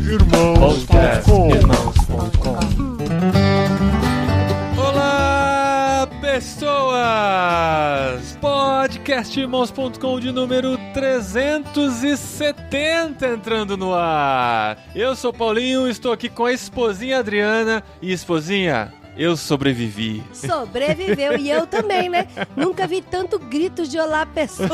Irmãos.com. Olá, pessoas! Podcastirmãos.com de número 370 entrando no ar. Eu sou Paulinho, estou aqui com a esposinha Adriana. E esposinha, eu sobrevivi. Sobreviveu, e eu também, né? Nunca vi tanto gritos de olá pessoas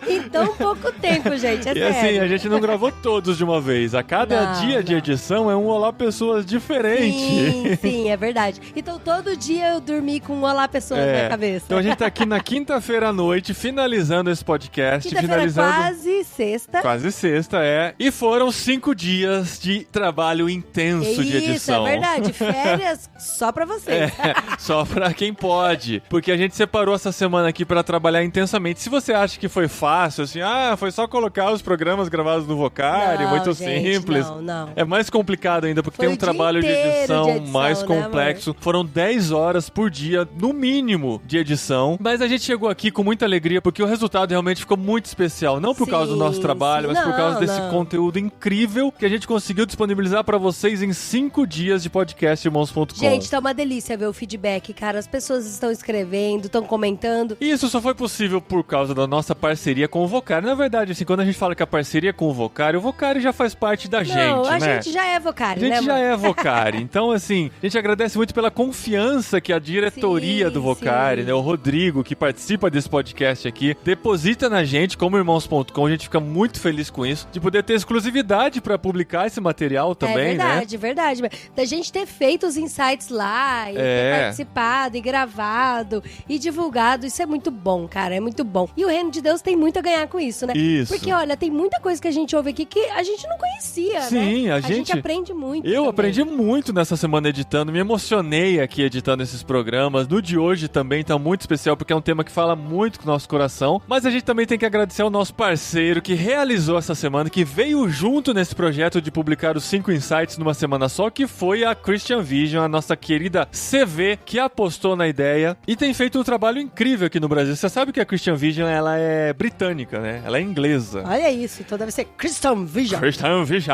em tão pouco tempo, gente, E sério. assim, a gente não gravou todos de uma vez. A cada dia de edição é um olá pessoas diferente. Sim, é verdade. Então todo dia eu dormi com um olá pessoas na cabeça. Então a gente tá aqui na quinta-feira à noite, finalizando esse podcast. Quinta-feira quase sexta. Quase sexta, E foram 5 dias de trabalho intenso de edição. Isso, é verdade. Férias só pra vocês. Só pra quem pode. Porque a gente separou essa semana aqui pra trabalhar intensamente. Se você acha que foi fácil, assim, foi só colocar os programas gravados no Vocari, muito gente, simples. Não. É mais complicado ainda, porque Foi tem um trabalho de edição mais né, complexo. amor? Foram 10 horas por dia, no mínimo, de edição. Mas a gente chegou aqui com muita alegria, porque o resultado realmente ficou muito especial. Não por causa do nosso trabalho, mas por causa desse conteúdo incrível que a gente conseguiu disponibilizar pra vocês em 5 dias de podcastirmãos.com. Gente, tá uma delícia ver o feedback, cara. As pessoas estão escrevendo, estão comentando. E isso só foi possível por causa da nossa parceria com o Vocari. Na verdade, assim, quando a gente fala que a parceria com o Vocari já faz parte da gente, Não, a né? gente já é Vocari, A né, gente já amor? é Vocari. Então, assim, a gente agradece muito pela confiança que a diretoria do Vocari, né? O Rodrigo, que participa desse podcast aqui, deposita na gente, como irmãos.com. A gente fica muito feliz com isso, de poder ter exclusividade pra publicar esse material também, né? Verdade. Da gente ter feito os insights lá e ter participado e gravado e divulgado, isso é muito bom, cara, é muito bom. E o Reino de Deus tem muito a ganhar com isso, né? Isso. Porque, olha, tem muita coisa que a gente ouve aqui que a gente não conhecia, né? Sim, a gente aprende muito. Eu também. aprendi muito nessa semana editando, me emocionei aqui editando esses programas. No de hoje também tá muito especial, porque é um tema que fala muito com o nosso coração. Mas a gente também tem que agradecer ao nosso parceiro que realizou essa semana, que veio junto nesse projeto de publicar os 5 insights numa semana só, que foi a Christian Vision, a nossa querida CV, que apostou na ideia e tem feito um trabalho incrível aqui no Brasil. Você sabe que a Christian Vision, ela é britânica, né? Ela é inglesa. Olha isso, então deve ser Christian Vision. Christian Vision.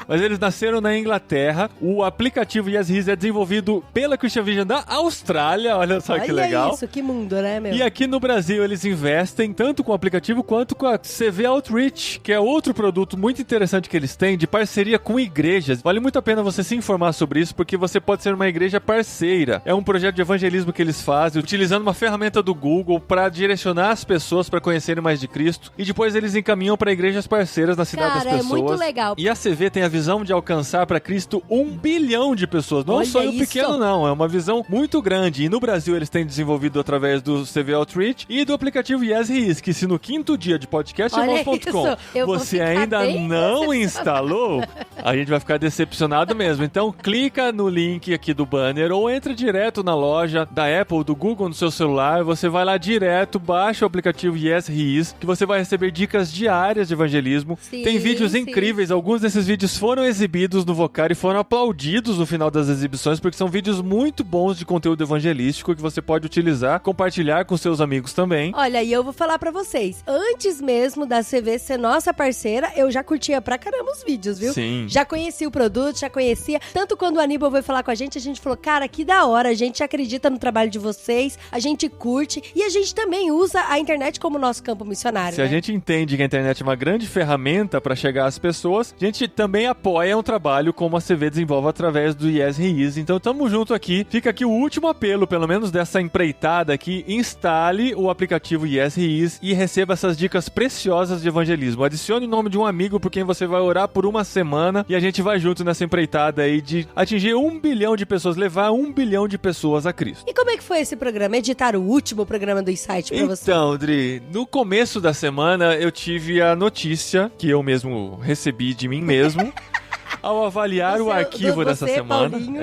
Mas eles nasceram na Inglaterra. O aplicativo Yes He Is é desenvolvido pela Christian Vision da Austrália. Olha só que legal. Olha isso, que mundo, né, meu? E aqui no Brasil eles investem tanto com o aplicativo quanto com a CV Outreach, que é outro produto muito interessante que eles têm de parceria com igrejas. Vale muito a pena você se informar sobre isso, porque você pode ser uma igreja parceira. É um projeto de evangelismo que eles fazem, utilizando uma ferramenta do Google para direcionar as pessoas para conhecerem mais de Cristo. E depois eles encaminham para igrejas parceiras na cidade das pessoas. É muito legal. E a CV tem a visão de alcançar para Cristo 1 bilhão de pessoas. Não é um sonho pequeno, não. É uma visão muito grande. E no Brasil eles têm desenvolvido através do CV Outreach e do aplicativo Yes He Is, que se no 5º dia de podcastirmãos.com você ainda não instalou, a gente vai ficar decepcionado mesmo. Então clica no link aqui do banner ou entra direto na loja da Apple, do Google no seu celular. Você vai lá direto, baixa o aplicativo Yes He Is, que você vai receber dicas diárias de evangelismo. Tem vídeos incríveis. Alguns desses vídeos foram exibidos no Vocari e foram aplaudidos no final das exibições, porque são vídeos muito bons de conteúdo evangelístico que você pode utilizar, compartilhar com seus amigos também. Olha, e eu vou falar pra vocês, antes mesmo da CV ser nossa parceira, eu já curtia pra caramba os vídeos, viu? Sim. Já conhecia o produto, já conhecia. Tanto quando o Aníbal veio falar com a gente falou, cara, que da hora, a gente acredita no trabalho de vocês, a gente curte e a gente também usa a internet como nosso campo missionário, Se a gente entende que a internet é uma grande ferramenta para chegar às pessoas, a gente também apoia um trabalho como a CV desenvolve através do Yes He Is. Então tamo junto aqui. Fica aqui o último apelo, pelo menos dessa empreitada aqui, instale o aplicativo Yes He Is e receba essas dicas preciosas de evangelismo. Adicione o nome de um amigo por quem você vai orar por uma semana e a gente vai junto nessa empreitada aí de atingir 1 bilhão de pessoas, levar 1 bilhão de pessoas a Cristo. E como é que foi esse programa? Editar o último programa do Insight pra você? Então, Dri, no começo da semana eu tive a notícia que eu mesmo recebi de mim mesmo Ao avaliar o arquivo dessa semana, Paulinho.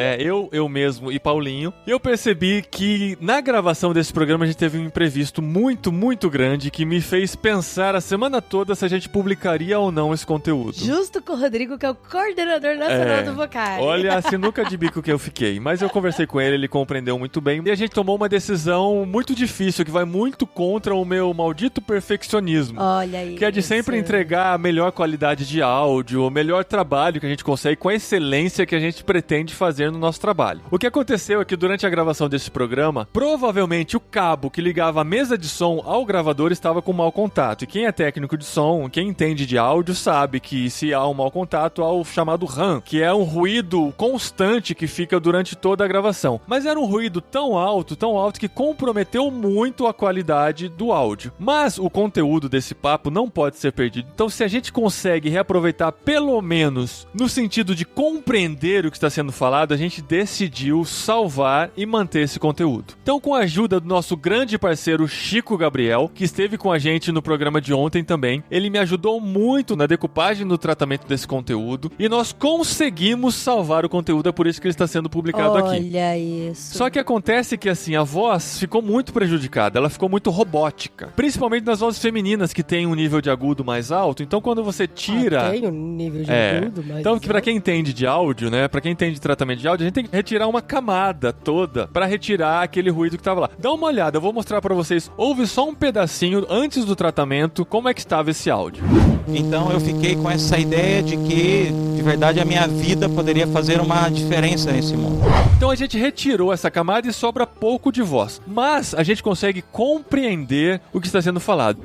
eu mesmo e Paulinho, eu percebi que na gravação desse programa a gente teve um imprevisto muito, muito grande que me fez pensar a semana toda se a gente publicaria ou não esse conteúdo. Justo com o Rodrigo, que é o coordenador nacional do Vocari. Olha a sinuca de bico que eu fiquei. Mas eu conversei com ele compreendeu muito bem. E a gente tomou uma decisão muito difícil, que vai muito contra o meu maldito perfeccionismo. Olha aí. Que é de sempre entregar a melhor qualidade de áudio, o melhor trabalho que a gente consegue, com a excelência que a gente pretende fazer no nosso trabalho. O que aconteceu é que durante a gravação desse programa, provavelmente o cabo que ligava a mesa de som ao gravador estava com mau contato. E quem é técnico de som, quem entende de áudio, sabe que se há um mau contato, há o chamado RAM, que é um ruído constante que fica durante toda a gravação. Mas era um ruído tão alto que comprometeu muito a qualidade do áudio. Mas o conteúdo desse papo não pode ser perdido. Então, se a gente consegue reaproveitar pelo menos no sentido de compreender o que está sendo falado, a gente decidiu salvar e manter esse conteúdo. Então, com a ajuda do nosso grande parceiro Chico Gabriel, que esteve com a gente no programa de ontem também, ele me ajudou muito na decupagem no tratamento desse conteúdo e nós conseguimos salvar o conteúdo, é por isso que ele está sendo publicado aqui. Olha isso. Só que acontece que, assim, a voz ficou muito prejudicada, ela ficou muito robótica. Principalmente nas vozes femininas, que tem um nível de agudo mais alto. Então, quando você tira... tem um nível de agudo mais Então, alto. pra quem entende de áudio, né, pra quem entende de tratamento de áudio, a gente tem que retirar uma camada toda pra retirar aquele ruído que tava lá. Dá uma olhada, eu vou mostrar pra vocês. Houve só um pedacinho antes do tratamento, como é que estava esse áudio. Então eu fiquei com essa ideia de que, de verdade, a minha vida poderia fazer uma diferença nesse mundo. Então a gente retirou essa camada e sobra pouco de voz. Mas a gente consegue compreender o que está sendo falado.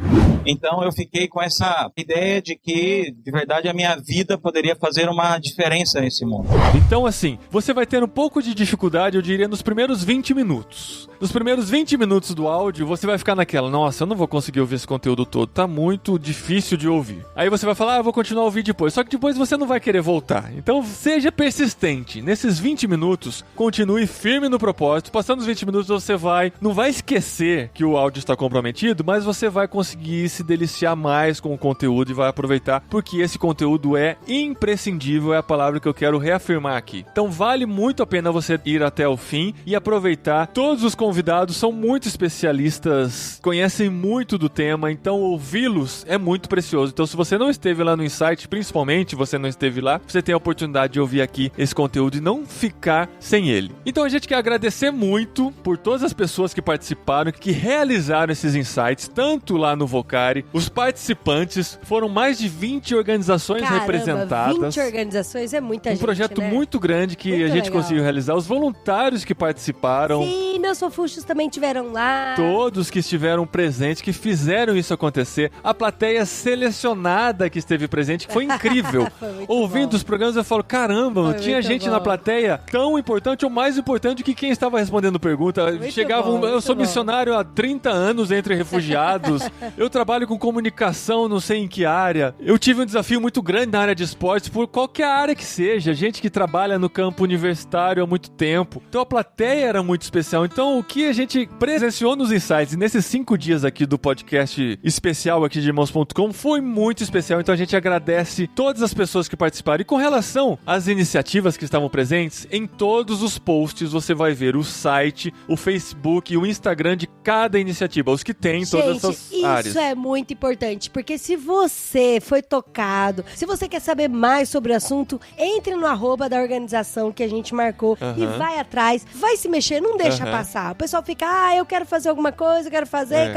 Então eu fiquei com essa ideia de que, de verdade, a minha vida poderia fazer uma diferença nesse mundo. Então, assim, você vai ter um pouco de dificuldade, eu diria, nos primeiros 20 minutos. Nos primeiros 20 minutos do áudio, você vai ficar naquela, nossa, eu não vou conseguir ouvir esse conteúdo todo, tá muito difícil de ouvir. Aí você vai falar, eu vou continuar a ouvir depois. Só que depois você não vai querer voltar. Então, seja persistente. Nesses 20 minutos, continue firme no propósito. Passando os 20 minutos, você não vai esquecer que o áudio está comprometido, mas você vai conseguir se deliciar mais com o conteúdo e vai aproveitar, porque esse conteúdo é imprescindível, é a palavra que eu quero reafirmar aqui. Então, vale muito a pena você ir até o fim e aproveitar. Todos os convidados são muito especialistas, conhecem muito do tema, então ouvi-los é muito precioso. Então, se você não esteve lá no Insight, principalmente você não esteve lá, você tem a oportunidade de ouvir aqui esse conteúdo e não ficar sem ele. Então, a gente quer agradecer muito por todas as pessoas que participaram, que realizaram esses Insights, tanto lá no Vocari. Os participantes foram mais de 20 organizações representadas. 20 organizações é muita gente, projeto né? muito grande que Muito a gente legal. conseguiu realizar. Os voluntários que participaram. Sim, meus fofuchos também tiveram lá. Todos que estiveram presentes, que fizeram isso acontecer. A plateia selecionada que esteve presente, que foi incrível. Foi muito Ouvindo bom. os programas, eu falo, caramba, Foi tinha muito gente bom. na plateia tão importante ou mais importante que quem estava respondendo pergunta. Muito Chegavam, bom, eu muito sou bom. missionário há 30 anos entre refugiados. Eu trabalho com comunicação, não sei em que área. Eu tive um desafio muito grande na área de esportes, por qualquer área que seja. Gente que trabalha no campo universitário há muito tempo. Então a plateia era muito especial. Então o que a gente presenciou nos Insights, nesses 5 dias aqui do podcast especial aqui de Irmãos.com, foi muito especial. Então a gente agradece todas as pessoas que participaram. E com relação às iniciativas que estavam presentes, em todos os posts você vai ver o site, o Facebook e o Instagram de cada iniciativa, os que tem em todas essas áreas. Isso é muito importante, porque se você foi tocado, se você quer saber mais sobre o assunto, entre no @ da organização que a gente marcou e vai atrás, vai se mexer, não deixa passar. O pessoal fica, eu quero fazer alguma coisa, quero fazer,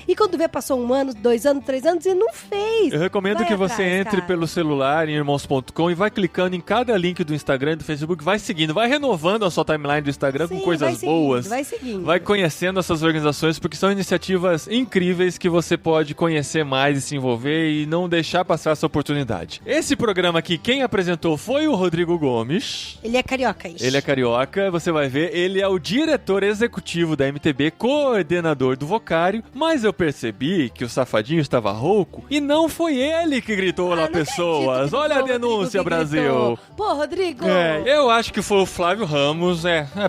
e quando vê, passou 1 ano, 2 anos, 3 anos e não fez. Eu recomendo Vai que você atrás, entre cara. pelo celular em irmãos.com e vai clicando em cada link do Instagram e do Facebook, vai seguindo, vai renovando a sua timeline do Instagram Sim, com coisas vai seguindo, boas. vai seguindo. Vai conhecendo essas organizações, porque são iniciativas incríveis que você pode conhecer mais e se envolver e não deixar passar essa oportunidade. Esse programa aqui, quem apresentou foi o Rodrigo Gomes. Ele é carioca, isso. Ele é carioca, você vai ver, ele é o diretor executivo da MTB, coordenador do Vocário, mas eu percebi que o safadinho estava rouco e não foi ele que gritou lá não acredito pessoas. que Olha a foi o Rodrigo denúncia, Brasil. Pô, Rodrigo. Eu acho que foi o Flávio Ramos,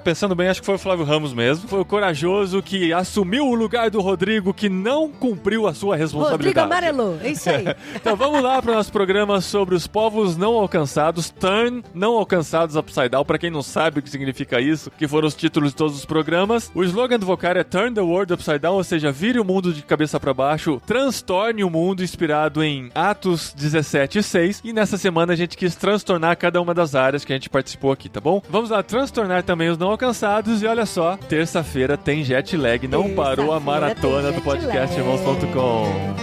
pensando bem, acho que foi o Flávio Ramos mesmo. Foi o corajoso que assumiu o lugar do Rodrigo, que não cumpriu a sua responsabilidade. Rodrigo amarelou, é isso aí. Então vamos lá para o nosso programa sobre os povos não alcançados, Turn, não alcançados Upside Down, para quem não sabe o que significa isso, que foram os títulos de todos os programas. O slogan do Vocário é Turn the World Upside Down, ou seja, vire o mundo de cabeça para baixo, transtorne o mundo, inspirado em Atos 17:6, e nessa semana a gente quis transtornar cada uma das áreas que a gente participou aqui, tá bom? Vamos lá, transtornar também os não alcançados, e olha só, terça-feira tem jet lag, não parou a maratona do podcast Irmãos.com.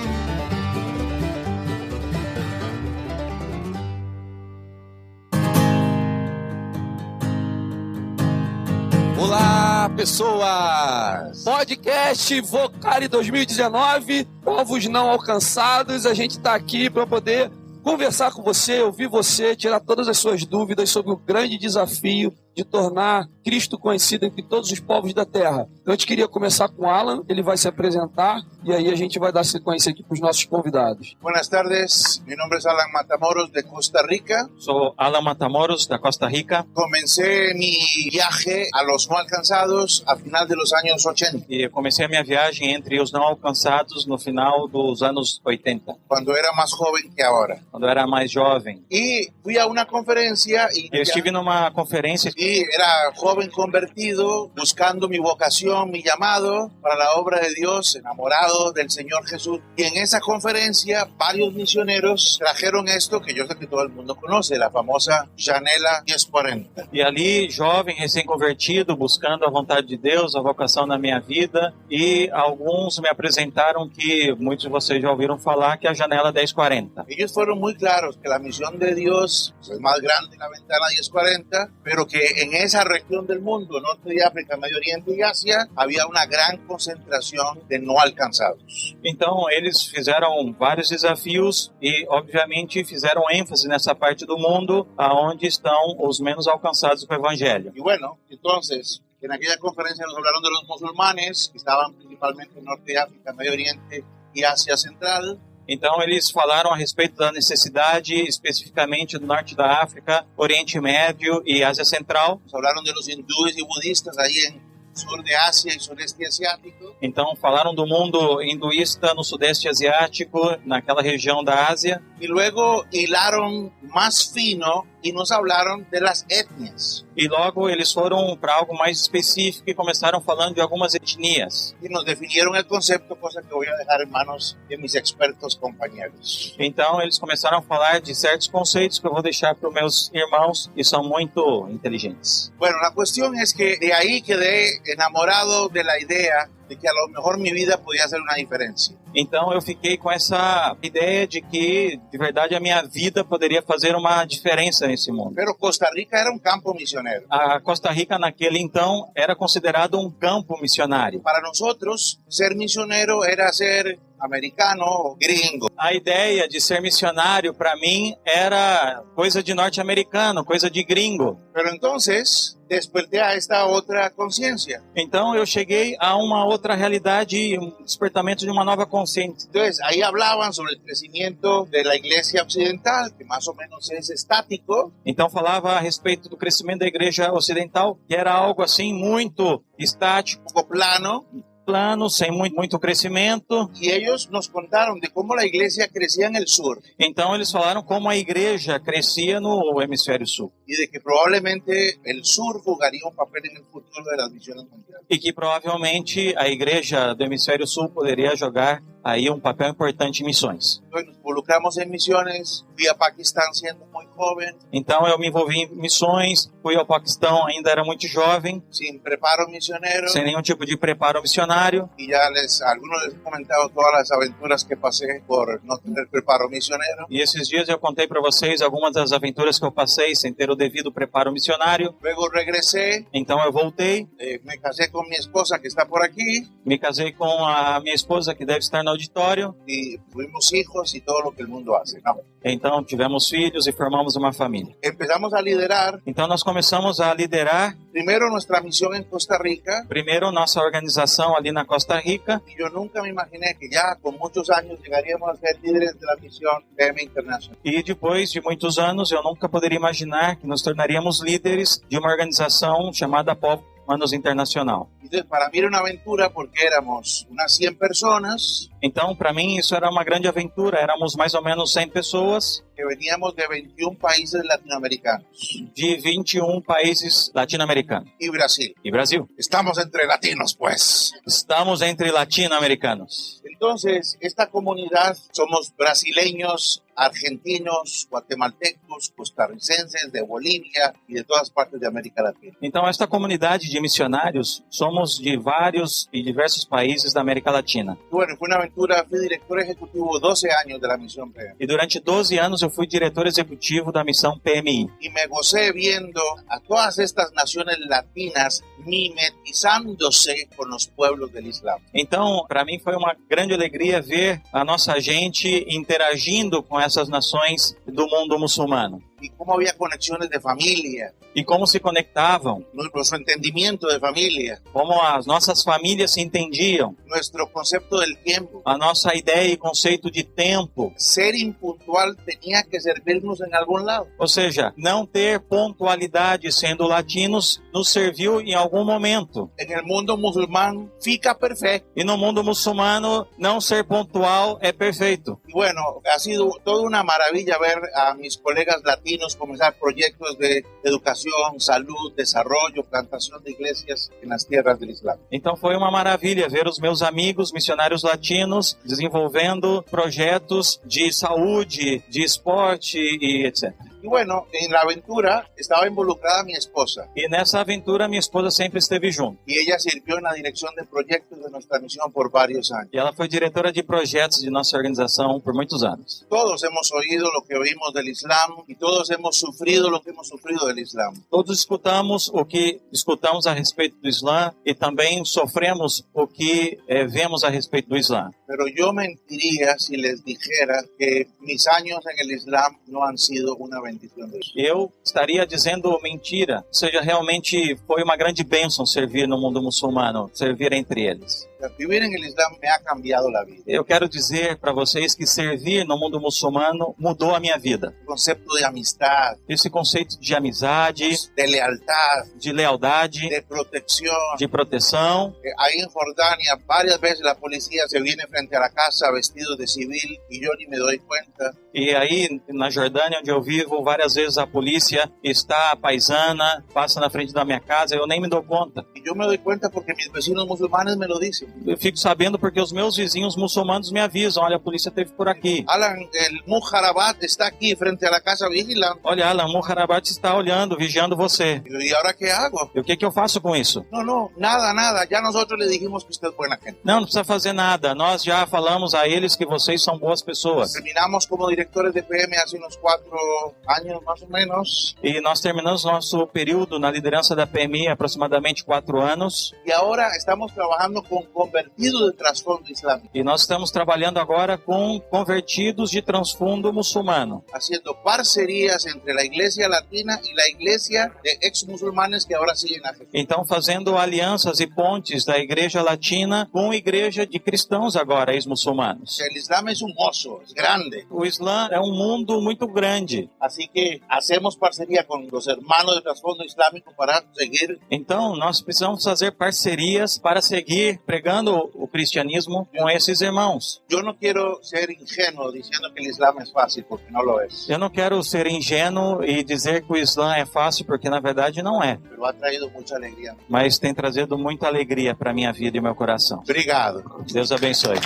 Olá, pessoas! Podcast Vocário 2019, povos não alcançados. A gente está aqui para poder conversar com você, ouvir você, tirar todas as suas dúvidas sobre o grande desafio de tornar Cristo conhecido entre todos os povos da Terra. Então, a gente queria começar com o Alan, ele vai se apresentar e aí a gente vai dar sequência aqui para os nossos convidados. Buenas tardes, mi nombre es Alan Matamoros de Costa Rica. Sou Alan Matamoros, da Costa Rica. Comencé mi viaje a los no alcanzados a final de los años 80. E comecei a minha viagem entre os não alcançados no final dos anos 80. Cuando era más joven que ahora. Quando eu era mais jovem. Y fui a una conferencia y Eu estive numa conferência y era joven convertido, buscando mi vocación, mi llamado para la obra de Dios, enamorado del Señor Jesús. Y en esa conferencia varios misioneros trajeron esto que yo sé que todo el mundo conoce, la famosa Janela 1040. E ali, jovem, recém-convertido, buscando a vontade de Deus, a vocação na minha vida, e alguns me apresentaram que muitos de vocês já ouviram falar, que é a Janela 1040. Ellos fueron muy claros que la misión de Dios es más grande que la ventana 1040, pero que en esa región del mundo, norte de África, Medio Oriente y Asia, había una gran concentración de no alcanzados. Então, eles fizeram vários desafios e, obviamente, fizeram ênfase nessa parte do mundo aonde estão os menos alcançados com o Evangelho. Y bueno, entonces, en aquella conferencia nos hablaron de los musulmanes, que estaban principalmente en norte de África, Medio Oriente y Asia Central. Então, eles falaram a respeito da necessidade, especificamente do norte da África, Oriente Médio e Ásia Central. Nos hablaron de los hindúes y budistas ahí en sur de Asia y sureste asiático. Então, falaram do mundo hinduísta no sudeste asiático, naquela região da Ásia. Y luego hilaron más fino y nos hablaron de las etnias. E logo eles foram para algo mais específico e começaram falando de algumas etnias. Y nos definieron el concepto, cosa que voy a dejar en manos de mis expertos compañeros. Então, eles começaram a falar de certos conceitos que eu vou deixar para os meus irmãos, que são muito inteligentes. Bueno, la cuestión es que de ahí quedé enamorado de la idea de que a lo mejor mi vida podía hacer una diferencia. Então, eu fiquei com essa ideia de que, de verdade, a minha vida poderia fazer uma diferença nesse mundo. Pero Costa Rica era un campo misionero. A Costa Rica, naquele então, era considerado um campo missionário. Para nosotros, ser misionero era ser americano o gringo. A ideia de ser missionário, para mim, era coisa de norte-americano, coisa de gringo. Pero entonces desperté a esta otra conciencia. Então, eu cheguei a uma outra realidade, um despertamento de uma nova consciência. Entonces, ahí hablaban sobre el crecimiento de la iglesia occidental, que más o menos es estático. Então, falava a respeito do crescimento da igreja ocidental, que era algo assim muito estático, Poco plano. plano, sem muito crescimento. Y ellos nos contaron de cómo la iglesia crecía en el sur Então, eles falaram como a igreja crescia no hemisfério sul. y de que probablemente el sur jugaría un papel en el futuro de las misiones mundiales. E que provavelmente a igreja do hemisfério sul poderia jogar aí um papel importante em missões. Entonces nos involucramos en misiones. Fui a Pakistán siendo muy joven, Então, eu me envolvi em missões, fui ao Paquistão, ainda era muito jovem, sin preparo misionero. sem nenhum tipo de preparo missionário. Y ya algunos les he comentado todas las aventuras que pasé por no tener preparo misionero. E esses dias eu contei para vocês algumas das aventuras que eu passei sem ter o devido preparo missionário. Luego regresé, Então, eu voltei, me casé con mi esposa que está por aquí. me casei com a minha esposa, que deve estar no auditório. Y tuvimos hijos y todo lo que el mundo hace, ¿no? Então tivemos filhos e formamos uma família. Empezamos a liderar, Então nós começamos a liderar, primero nuestra misión en Costa Rica, primeiro nossa organização ali na Costa Rica. y yo nunca me imaginé que ya con muchos años llegaríamos a ser líderes de la misión PM Internacional. E depois de muitos anos, eu nunca poderia imaginar que nos tornaríamos líderes de uma organização chamada Povos Humanos Internacional. Entonces, para mí era una aventura porque éramos unas 100 personas Então, para mim, isso era uma grande aventura. Éramos mais ou menos 100 pessoas que veníamos de 21 países latinoamericanos de 21 países latino-americanos y Brasil. e Brasil. Estamos entre latinos, pues. Estamos entre latino-americanos. Entonces, esta comunidad somos brasileños, argentinos, guatemaltecos, costarricenses, de Bolivia y de todas partes de América Latina. Então, esta comunidade de missionários, somos de vários e diversos países da América Latina. Bueno, fue una aventura, fui director ejecutivo 12 años de la misión PM. E durante 12 anos eu fui diretor executivo da missão PMI. Y me gocé viendo a todas estas naciones latinas mimetizándose con los pueblos del Islam. Então, para mim foi uma grande alegria ver a nossa gente interagindo com essas nações do mundo muçulmano. Y cómo había conexiones de familia, E como se conectavam, nuestro entendimiento de familia, como as nossas famílias se entendiam, nuestro concepto del tiempo. a nossa ideia e conceito de tempo. Ser impuntual tenía que servirnos en algún lado. Ou seja, não ter pontualidade sendo latinos nos serviu em algum momento. En el mundo musulmán fica perfecto. E no mundo muçulmano, não ser pontual é perfeito. Y bueno, ha sido toda una maravilla ver a mis colegas latinos comenzar proyectos de educación, salud, desarrollo, plantación de iglesias en las tierras del Islam. Então foi uma maravilha ver os meus amigos missionários latinos desenvolvendo projetos de saúde, de esporte e etc. Y bueno, en la aventura estaba involucrada mi esposa E nessa aventura minha esposa sempre esteve junto. y ella sirvió en la dirección de proyectos de nuestra misión por varios años. E ela foi diretora de projetos de nossa organização por muitos anos. Todos hemos oído lo que oímos del Islam y todos hemos sufrido lo que hemos sufrido del Islam. Todos escutamos o que escutamos a respeito do Islã e também sofremos o que vemos a respeito do Islã. Pero yo mentiría si les dijera que mis años en el Islam no han sido una bendición de Dios. Eu estaria dizendo mentira, ou seja, realmente foi uma grande bênção servir no mundo muçulmano, servir entre eles. Vivir en el Islam me ha cambiado la vida. Eu quero dizer para vocês que servir no mundo muçulmano mudou a minha vida. El concepto de amistad, Esse conceito de amizade, de lealtad, de lealdade, de protección. de proteção. Ahí en Jordania varias veces la policía se viene frente a la casa vestido de civil y yo ni me doy cuenta. E aí, na Jordânia, onde eu vivo, várias vezes a polícia está paisana, passa na frente da minha casa, eu nem me dou conta. Y yo me doy cuenta porque mis vecinos musulmanes me lo dicen. Eu fico sabendo porque os meus vizinhos muçulmanos me avisam, olha, a polícia esteve por aqui. Alan, el Mujarabat está aquí frente a la casa vigilando. Olha, Alan, o Muharabat está olhando, vigiando você. ¿Y ahora qué hago? E o que eu faço com isso? No, nada. Ya nosotros le dijimos que usted es buena gente. Não precisa fazer nada. Nós já falamos a eles que vocês são boas pessoas. Terminamos como directores de PM hace unos 4 años más o menos. E nós terminamos nosso período na liderança da PMI há aproximadamente 4 anos. Y ahora estamos trabajando con convertidos de trasfondo islámico, E nós estamos trabalhando agora com convertidos de transfundo muçulmano. haciendo parcerías entre la iglesia latina y la iglesia de ex musulmanes que ahora siguen a Jesús. Então, fazendo alianças e pontes da igreja latina com a igreja de cristãos agora, ex-muçulmanos. El Islam es un oso, es grande. O Islã é um mundo muito grande. Así que hacemos parcería con los hermanos de trasfondo islámico para seguir. Então, nós precisamos fazer parcerias para seguir pregando o cristianismo com esses irmãos. Yo no quiero ser ingenuo diciendo que el Islam es fácil, porque no lo es. Eu não quero ser ingênuo e dizer que o Islã é fácil, porque na verdade não é. Pero ha traído mucha alegría. Mas tem trazido muita alegria para a minha vida e meu coração. Obrigado. Deus abençoe.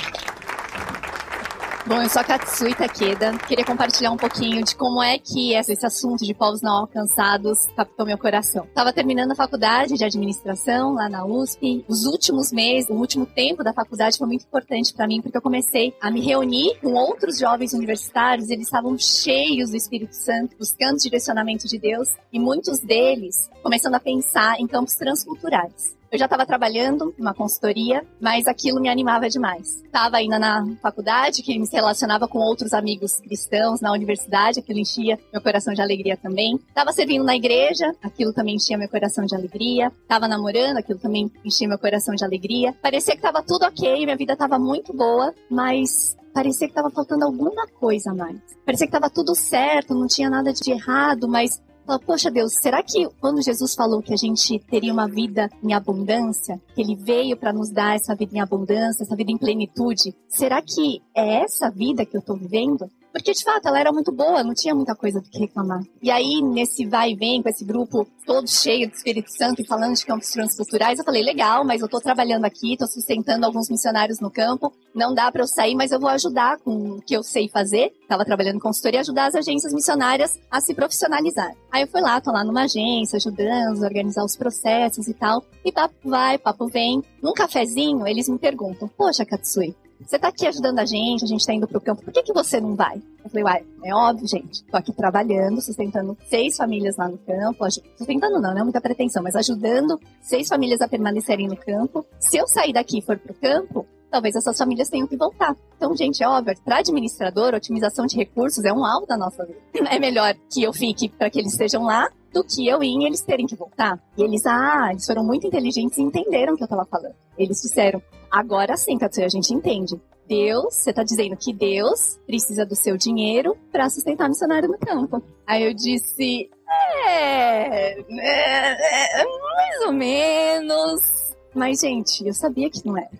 Bom, eu sou a Katsui Takeda. Queria compartilhar um pouquinho de como é que esse assunto de povos não alcançados captou meu coração. Estava terminando a faculdade de administração lá na USP. Os últimos meses, o último tempo da faculdade foi muito importante para mim, porque eu comecei a me reunir com outros jovens universitários. Eles estavam cheios do Espírito Santo, buscando direcionamento de Deus, e muitos deles começando a pensar em campos transculturais. Eu já estava trabalhando numa consultoria, mas aquilo me animava demais. Estava ainda na faculdade, que me relacionava com outros amigos cristãos na universidade, aquilo enchia meu coração de alegria também. Estava servindo na igreja, aquilo também enchia meu coração de alegria. Estava namorando, aquilo também enchia meu coração de alegria. Parecia que estava tudo ok, minha vida estava muito boa, mas parecia que estava faltando alguma coisa a mais. Parecia que estava tudo certo, não tinha nada de errado, mas poxa Deus, será que quando Jesus falou que a gente teria uma vida em abundância, que Ele veio para nos dar essa vida em abundância, essa vida em plenitude, será que é essa vida que eu estou vivendo? Porque, de fato, ela era muito boa, não tinha muita coisa do que reclamar. E aí, nesse vai e vem, com esse grupo todo cheio do Espírito Santo e falando de campos transculturais, eu falei, legal, mas eu tô trabalhando aqui, tô sustentando alguns missionários no campo, não dá para eu sair, mas eu vou ajudar com o que eu sei fazer. Tava trabalhando em consultoria, ajudar as agências missionárias a se profissionalizar. Aí eu fui lá, tô lá numa agência, ajudando a organizar os processos e tal. E papo vai, papo vem. Num cafezinho, eles me perguntam, poxa, Katsui, você tá aqui ajudando a gente tá indo pro campo, por que você não vai? Eu falei, uai, é óbvio, gente, tô aqui trabalhando, sustentando 6 famílias lá no campo, sustentando não é muita pretensão, mas ajudando 6 famílias a permanecerem no campo. Se eu sair daqui e for pro campo, talvez essas famílias tenham que voltar. Então, gente, é óbvio, para administrador, otimização de recursos é um alvo da nossa vida. É melhor que eu fique para que eles estejam lá do que eu ir e eles terem que voltar. E eles foram muito inteligentes e entenderam o que eu tava falando. Eles disseram, agora sim, Katsui, a gente entende. Deus, você tá dizendo que Deus precisa do seu dinheiro para sustentar missionário no campo. Aí eu disse, mais ou menos. Mas, gente, eu sabia que não era.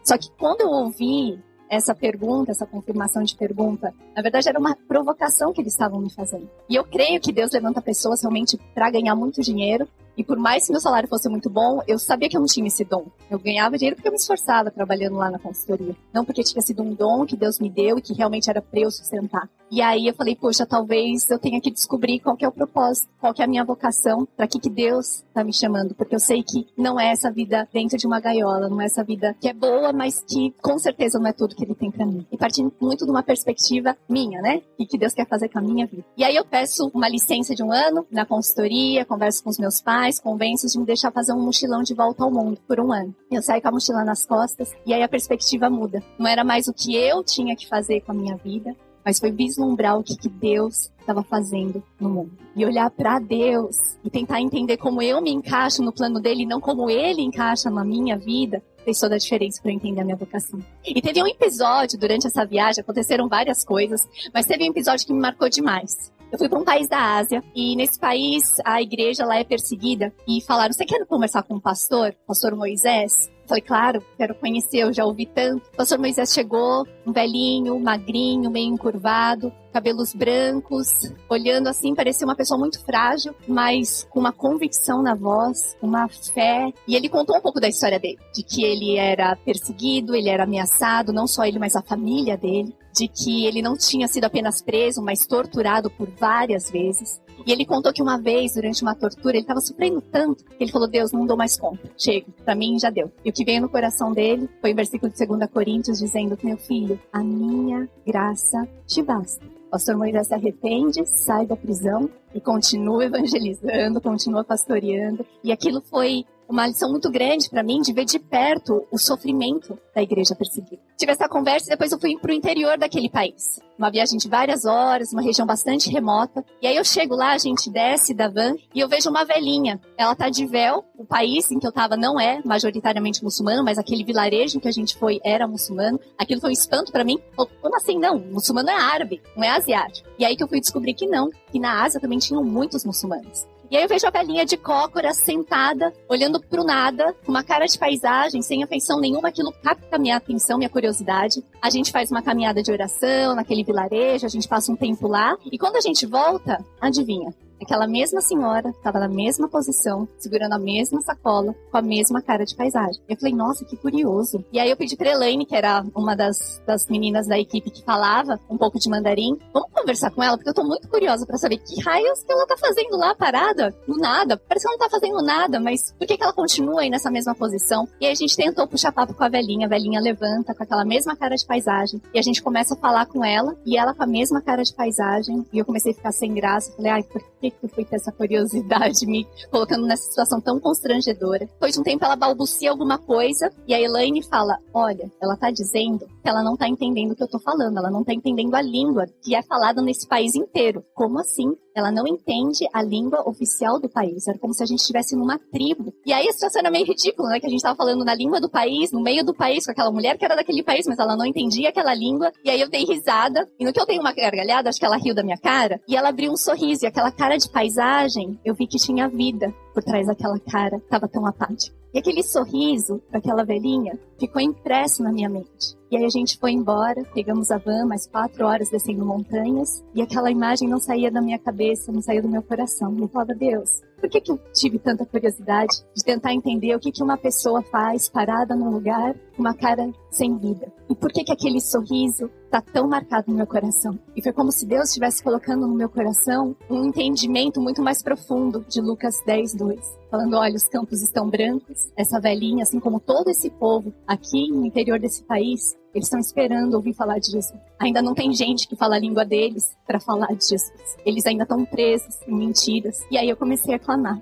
Só que quando eu ouvi essa pergunta, essa confirmação de pergunta, na verdade era uma provocação que eles estavam me fazendo. E eu creio que Deus levanta pessoas realmente para ganhar muito dinheiro. E por mais que meu salário fosse muito bom, eu sabia que eu não tinha esse dom. Eu ganhava dinheiro porque eu me esforçava trabalhando lá na consultoria. Não porque tinha sido um dom que Deus me deu e que realmente era pra eu sustentar. E aí eu falei, poxa, talvez eu tenha que descobrir qual que é o propósito, qual que é a minha vocação, pra que Deus tá me chamando. Porque eu sei que não é essa vida dentro de uma gaiola, não é essa vida que é boa, mas que com certeza não é tudo que Ele tem pra mim. E partindo muito de uma perspectiva minha, né? E que Deus quer fazer com a minha vida. E aí eu peço uma licença de 1 ano na consultoria, converso com os meus pais, convenço de me deixar fazer um mochilão de volta ao mundo por 1 ano. Eu saio com a mochila nas costas e aí a perspectiva muda. Não era mais o que eu tinha que fazer com a minha vida, mas foi vislumbrar o que Deus estava fazendo no mundo. E olhar para Deus e tentar entender como eu me encaixo no plano dele e não como ele encaixa na minha vida, fez toda a diferença para eu entender a minha vocação. E teve um episódio durante essa viagem, aconteceram várias coisas, mas teve um episódio que me marcou demais. Eu fui para um país da Ásia e nesse país a igreja lá é perseguida e falaram, você quer conversar com o pastor Moisés? Eu falei, claro, quero conhecer, eu já ouvi tanto. O pastor Moisés chegou, um velhinho, magrinho, meio encurvado, cabelos brancos, olhando assim, parecia uma pessoa muito frágil, mas com uma convicção na voz, uma fé. E ele contou um pouco da história dele, de que ele era perseguido, ele era ameaçado, não só ele, mas a família dele, de que ele não tinha sido apenas preso, mas torturado por várias vezes. E ele contou que uma vez, durante uma tortura, ele estava sofrendo tanto, que ele falou, Deus, não dou mais conta, chega, pra mim já deu. E o que veio no coração dele foi o versículo de 2 Coríntios, dizendo, meu filho, a minha graça te basta. O pastor Moisés se arrepende, sai da prisão e continua evangelizando, continua pastoreando. E aquilo foi uma lição muito grande para mim de ver de perto o sofrimento da igreja perseguida. Tive essa conversa e depois eu fui para o interior daquele país. Uma viagem de várias horas, uma região bastante remota. E aí eu chego lá, a gente desce da van e eu vejo uma velhinha. Ela tá de véu. O país em que eu tava não é majoritariamente muçulmano, mas aquele vilarejo em que a gente foi era muçulmano. Aquilo foi um espanto para mim. Como assim não? Muçulmano é árabe, não é asiático. E aí que eu fui descobrir que não, que na Ásia também tinham muitos muçulmanos. E aí eu vejo a velhinha de cócoras sentada, olhando pro nada, com uma cara de paisagem, sem afeição nenhuma, aquilo capta minha atenção, minha curiosidade. A gente faz uma caminhada de oração naquele vilarejo, a gente passa um tempo lá, e quando a gente volta, adivinha? Aquela mesma senhora estava na mesma posição, segurando a mesma sacola, com a mesma cara de paisagem. Eu falei, nossa, que curioso. E aí eu pedi pra Elaine, que era uma das meninas da equipe que falava um pouco de mandarim, vamos conversar com ela, porque eu tô muito curiosa pra saber que raios que ela tá fazendo lá parada, do nada. Parece que ela não tá fazendo nada, mas por que ela continua aí nessa mesma posição? E aí a gente tentou puxar papo com a velhinha levanta com aquela mesma cara de paisagem, e a gente começa a falar com ela, e ela com a mesma cara de paisagem, e eu comecei a ficar sem graça. Falei, ai, por que que eu fui ter essa curiosidade, me colocando nessa situação tão constrangedora. Depois de um tempo ela balbucia alguma coisa e a Elaine fala, olha, ela tá dizendo que ela não tá entendendo o que eu tô falando, ela não tá entendendo a língua que é falada nesse país inteiro. Como assim? Ela não entende a língua oficial do país. Era como se a gente estivesse numa tribo. E aí a situação era meio ridícula, né? Que a gente tava falando na língua do país, no meio do país, com aquela mulher que era daquele país, mas ela não entendia aquela língua. E aí eu dei risada. E no que eu dei uma gargalhada, acho que ela riu da minha cara. E ela abriu um sorriso. E aquela cara de paisagem, eu vi que tinha vida por trás daquela cara. Tava tão apática. E aquele sorriso daquela velhinha ficou impresso na minha mente. E aí a gente foi embora, pegamos a van, mais 4 horas descendo montanhas, e aquela imagem não saía da minha cabeça, não saía do meu coração. Eu falava, Deus, por que eu tive tanta curiosidade de tentar entender o que uma pessoa faz parada num lugar com uma cara sem vida? E por que aquele sorriso está tão marcado no meu coração? E foi como se Deus estivesse colocando no meu coração um entendimento muito mais profundo de Lucas 10:2. Falando, olha, os campos estão brancos, essa velhinha, assim como todo esse povo aqui no interior desse país, eles estão esperando ouvir falar de Jesus. Ainda não tem gente que fala a língua deles para falar de Jesus. Eles ainda estão presos em mentiras. E aí eu comecei a clamar,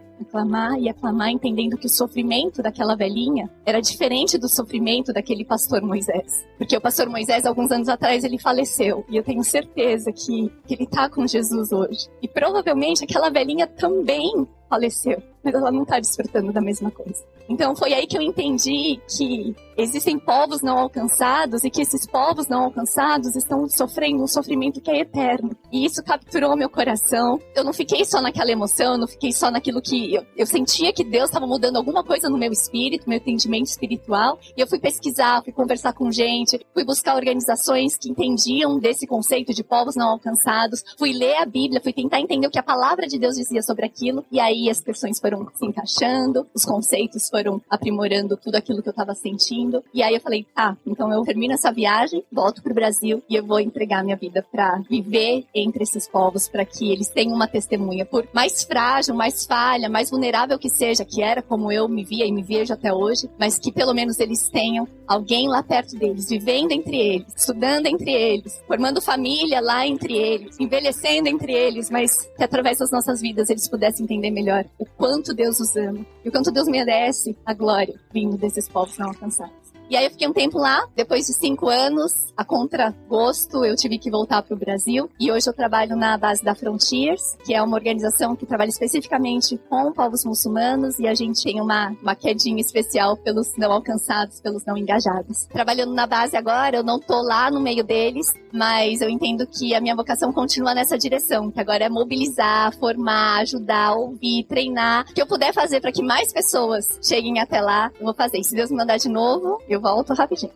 entendendo que o sofrimento daquela velhinha era diferente do sofrimento daquele pastor Moisés. Porque o pastor Moisés, alguns anos atrás, ele faleceu. E eu tenho certeza que ele está com Jesus hoje. E provavelmente aquela velhinha também faleceu, mas ela não está despertando da mesma coisa. Então foi aí que eu entendi que existem povos não alcançados e que esses povos não alcançados estão sofrendo um sofrimento que é eterno. E isso capturou meu coração. Eu não fiquei só naquela emoção, eu não fiquei só naquilo que eu sentia que Deus estava mudando alguma coisa no meu espírito, meu entendimento espiritual. E eu fui pesquisar, fui conversar com gente, fui buscar organizações que entendiam desse conceito de povos não alcançados, fui ler a Bíblia, fui tentar entender o que a palavra de Deus dizia sobre aquilo. E aí as questões foram se encaixando, os conceitos foram aprimorando tudo aquilo que eu estava sentindo. E aí eu falei, então eu termino essa viagem, volto pro Brasil e eu vou entregar minha vida para viver entre esses povos, para que eles tenham uma testemunha. Por mais frágil, mais falha, mais vulnerável que seja, que era como eu me via e me vejo até hoje, mas que pelo menos eles tenham alguém lá perto deles, vivendo entre eles, estudando entre eles, formando família lá entre eles, envelhecendo entre eles, mas que através das nossas vidas eles pudessem entender melhor o quanto Deus os ama e o quanto Deus merece a glória vindo desses povos não alcançados. E aí eu fiquei um tempo lá, depois de 5 anos, a contragosto, eu tive que voltar para o Brasil. E hoje eu trabalho na base da Frontiers, que é uma organização que trabalha especificamente com povos muçulmanos. E a gente tem uma quedinha especial pelos não alcançados, pelos não engajados. Trabalhando na base agora, eu não tô lá no meio deles, mas eu entendo que a minha vocação continua nessa direção, que agora é mobilizar, formar, ajudar, ouvir, treinar. O que eu puder fazer para que mais pessoas cheguem até lá, eu vou fazer. E se Deus me mandar de novo, eu volto rapidinho.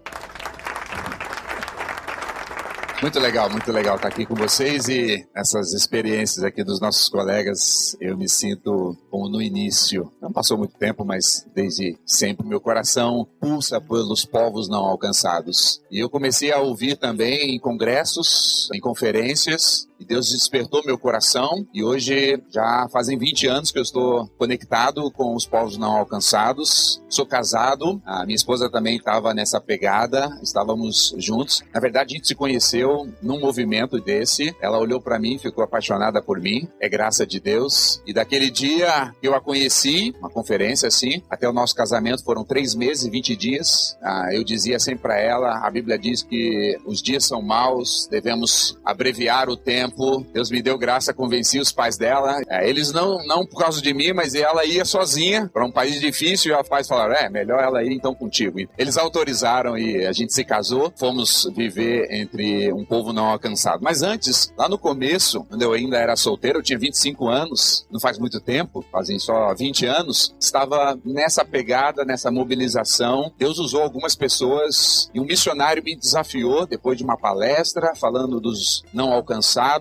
Muito legal estar aqui com vocês e essas experiências aqui dos nossos colegas, eu me sinto como no início. Não passou muito tempo, mas desde sempre meu coração pulsa pelos povos não alcançados. E eu comecei a ouvir também em congressos, em conferências, e Deus despertou meu coração e hoje já fazem 20 anos que eu estou conectado com os povos não alcançados. Sou casado, a minha esposa também estava nessa pegada, estávamos juntos. Na verdade, a gente se conheceu num movimento desse. Ela olhou para mim, ficou apaixonada por mim, é graça de Deus. E daquele dia que eu a conheci, uma conferência assim, até o nosso casamento foram 3 meses e 20 dias. Eu dizia sempre para ela, a Bíblia diz que os dias são maus, devemos abreviar o tempo. Deus me deu graça, convenci os pais dela. Eles não por causa de mim, mas ela ia sozinha para um país difícil e os pais falaram, melhor ela ir então contigo. E eles autorizaram e a gente se casou, fomos viver entre um povo não alcançado. Mas antes, lá no começo, quando eu ainda era solteiro, eu tinha 25 anos, não faz muito tempo, fazem só 20 anos, estava nessa pegada, nessa mobilização. Deus usou algumas pessoas e um missionário me desafiou depois de uma palestra falando dos não alcançados.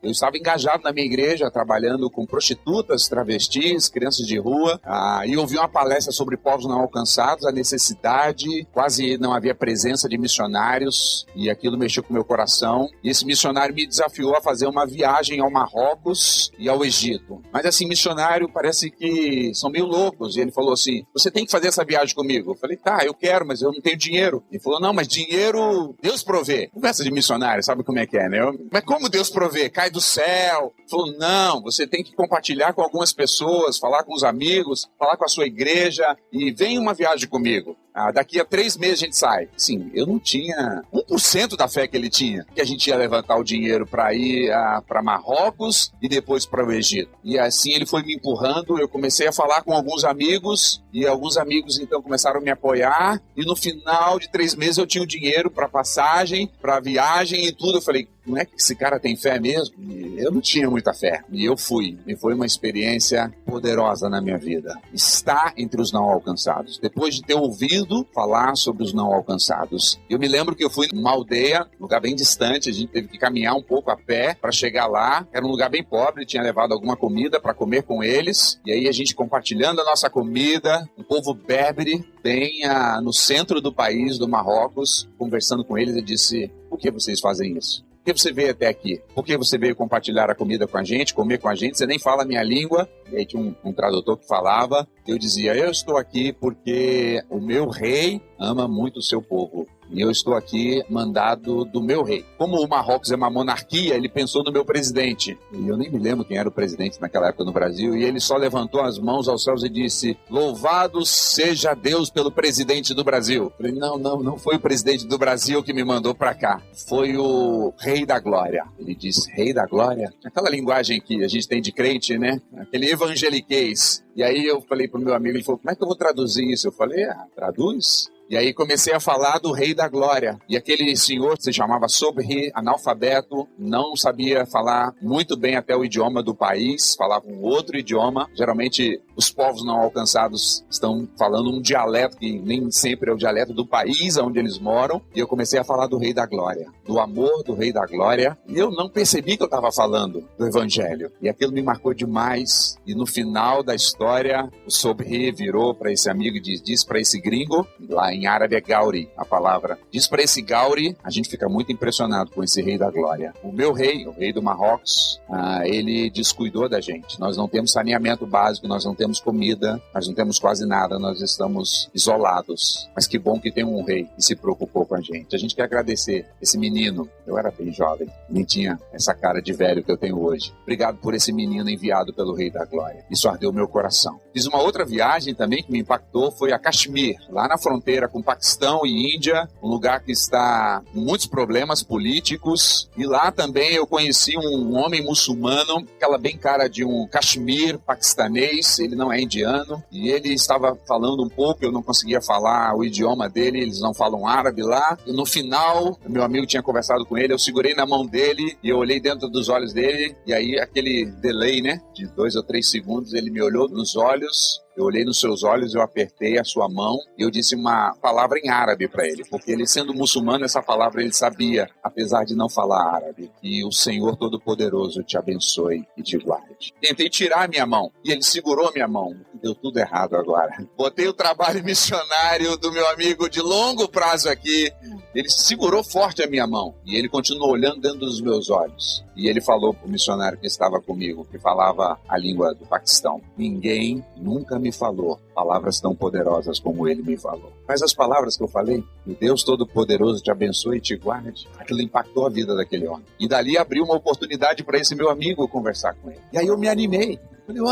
Eu estava engajado na minha igreja, trabalhando com prostitutas, travestis, crianças de rua, e ouvi uma palestra sobre povos não alcançados, a necessidade, quase não havia presença de missionários, e aquilo mexeu com o meu coração. E esse missionário me desafiou a fazer uma viagem ao Marrocos e ao Egito. Mas assim, missionário parece que são meio loucos, e ele falou assim, você tem que fazer essa viagem comigo. Eu falei, eu quero, mas eu não tenho dinheiro. Ele falou, não, mas dinheiro Deus provê. Conversa de missionário, sabe como é que é, né? Mas como Deus prover? Cai do céu? Falou, não, você tem que compartilhar com algumas pessoas, falar com os amigos, falar com a sua igreja e vem uma viagem comigo. Daqui a 3 meses a gente sai. Sim, eu não tinha 1% da fé que ele tinha, que a gente ia levantar o dinheiro para ir para Marrocos e depois para o Egito. E assim ele foi me empurrando, eu comecei a falar com alguns amigos e alguns amigos então começaram a me apoiar e no final de 3 meses eu tinha o dinheiro para passagem, para viagem e tudo. Eu falei, não é que esse cara tem fé mesmo? E eu não tinha muita fé. E eu fui. E foi uma experiência poderosa na minha vida. Estar entre os não alcançados. Depois de ter ouvido falar sobre os não alcançados. Eu me lembro que eu fui numa aldeia, um lugar bem distante, a gente teve que caminhar um pouco a pé para chegar lá. Era um lugar bem pobre, tinha levado alguma comida para comer com eles. E aí a gente compartilhando a nossa comida, um povo berbere, bem no centro do país, do Marrocos, conversando com eles, eu disse, por que vocês fazem isso? Por que você veio até aqui? Por que você veio compartilhar a comida com a gente, comer com a gente? Você nem fala a minha língua. E aí tinha um tradutor que falava. Eu dizia, eu estou aqui porque o meu rei ama muito o seu povo. E eu estou aqui mandado do meu rei. Como o Marrocos é uma monarquia, ele pensou no meu presidente. E eu nem me lembro quem era o presidente naquela época no Brasil. E ele só levantou as mãos aos céus e disse, louvado seja Deus pelo presidente do Brasil. Eu falei, não foi o presidente do Brasil que me mandou para cá. Foi o rei da glória. Ele disse, rei da glória? Aquela linguagem que a gente tem de crente, né? Aquele evangeliquez. E aí eu falei pro meu amigo, ele falou, como é que eu vou traduzir isso? Eu falei, traduz. E aí comecei a falar do Rei da Glória. E aquele senhor se chamava Sobri, analfabeto, não sabia falar muito bem até o idioma do país, falava um outro idioma. Geralmente os povos não alcançados estão falando um dialeto que nem sempre é o dialeto do país onde eles moram. E eu comecei a falar do Rei da Glória, do amor do Rei da Glória. E eu não percebi que eu estava falando do Evangelho. E aquilo me marcou demais. E no final da história, o Sobri virou para esse amigo e disse para esse gringo, lá em árabe é Gauri, a palavra. Diz para esse Gauri, a gente fica muito impressionado com esse Rei da Glória. O meu rei, o rei do Marrocos, ele descuidou da gente. Nós não temos saneamento básico, nós não temos comida, nós não temos quase nada, nós estamos isolados. Mas que bom que tem um rei que se preocupou com a gente. A gente quer agradecer esse menino. Eu era bem jovem, nem tinha essa cara de velho que eu tenho hoje. Obrigado por esse menino enviado pelo Rei da Glória. Isso ardeu meu coração. Fiz uma outra viagem também que me impactou, foi a Caxemir, lá na fronteira com Paquistão e Índia, um lugar que está com muitos problemas políticos. E lá também eu conheci um homem muçulmano, aquela bem cara de um Caxemir paquistanês, ele não é indiano, e ele estava falando um pouco, eu não conseguia falar o idioma dele, eles não falam árabe lá. E no final, meu amigo tinha conversado com ele, eu segurei na mão dele e eu olhei dentro dos olhos dele, e aí aquele delay, né, de 2 ou 3 segundos, ele me olhou nos olhos. Eu olhei nos seus olhos, eu apertei a sua mão e eu disse uma palavra em árabe para ele, porque ele sendo muçulmano, essa palavra ele sabia, apesar de não falar árabe. E o Senhor Todo-Poderoso te abençoe e te guarde. Tentei tirar a minha mão e ele segurou a minha mão. Deu tudo errado agora. Botei o trabalho missionário do meu amigo de longo prazo aqui. Ele segurou forte a minha mão e ele continuou olhando dentro dos meus olhos. E ele falou para o missionário que estava comigo, que falava a língua do Paquistão, ninguém nunca me falou palavras tão poderosas como ele me falou. Mas as palavras que eu falei, o Deus Todo-Poderoso te abençoe e te guarde, aquilo impactou a vida daquele homem. E dali abriu uma oportunidade para esse meu amigo conversar com ele. E aí eu me animei. Falei,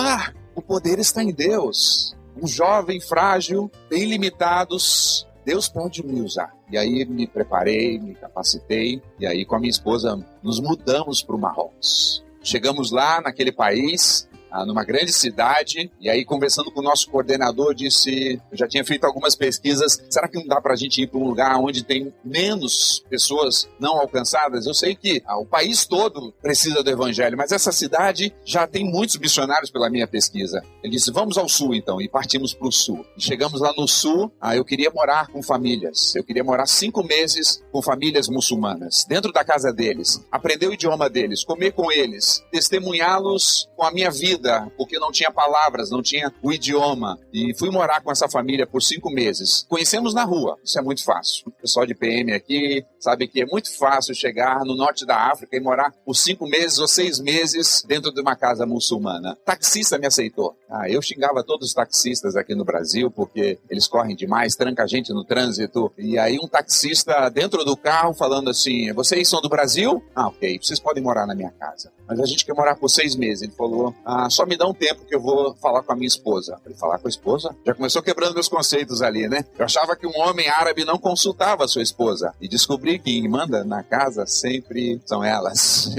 o poder está em Deus. Um jovem frágil, bem limitados, Deus pode me usar. E aí me preparei, me capacitei, e aí com a minha esposa nos mudamos para o Marrocos. Chegamos lá naquele país, numa grande cidade, e aí conversando com o nosso coordenador, disse, eu já tinha feito algumas pesquisas, será que não dá pra gente ir para um lugar onde tem menos pessoas não alcançadas? Eu sei que o país todo precisa do evangelho, mas essa cidade já tem muitos missionários pela minha pesquisa. Ele disse, vamos ao sul então, e partimos para o sul. E chegamos lá no sul, eu queria morar com famílias, eu queria morar 5 meses com famílias muçulmanas, dentro da casa deles, aprender o idioma deles, comer com eles, testemunhá-los com a minha vida, vida, porque não tinha palavras, não tinha o idioma. E fui morar com essa família por 5 meses. Conhecemos na rua, isso é muito fácil. O pessoal de PM aqui sabe que é muito fácil chegar no norte da África e morar por 5 meses ou 6 meses dentro de uma casa muçulmana. Taxista me aceitou. Eu xingava todos os taxistas aqui no Brasil, porque eles correm demais, tranca a gente no trânsito. E aí um taxista dentro do carro falando assim, vocês são do Brasil? Ok, vocês podem morar na minha casa. Mas a gente quer morar por 6 meses. Ele falou, só me dá um tempo que eu vou falar com a minha esposa. Eu falei, falar com a esposa? Já começou quebrando meus conceitos ali, né? Eu achava que um homem árabe não consultava a sua esposa. E descobri que quem manda na casa sempre são elas.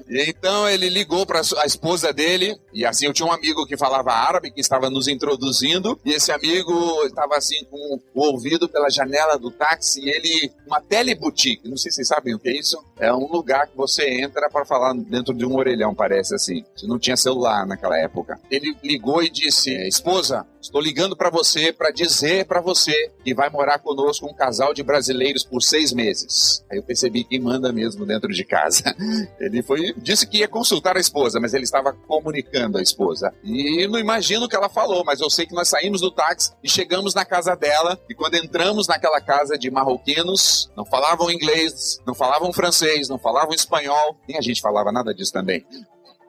Então ele ligou para a esposa dele, e assim eu tinha um amigo que falava árabe, que estava nos introduzindo, e esse amigo estava assim com o ouvido pela janela do táxi, e ele, uma teleboutique, não sei se vocês sabem o que é isso, é um lugar que você entra para falar dentro de um orelhão, parece assim, você não tinha celular naquela época. Ele ligou e disse, esposa, estou ligando para você para dizer para você que vai morar conosco um casal de brasileiros por 6 meses. Aí eu percebi quem manda mesmo dentro de casa. Ele disse que ia consultar a esposa, mas ele estava comunicando a esposa. E não imagino o que ela falou, mas eu sei que nós saímos do táxi e chegamos na casa dela, e quando entramos naquela casa de marroquinos, não falavam inglês, não falavam francês, não falavam espanhol, nem a gente falava nada disso também.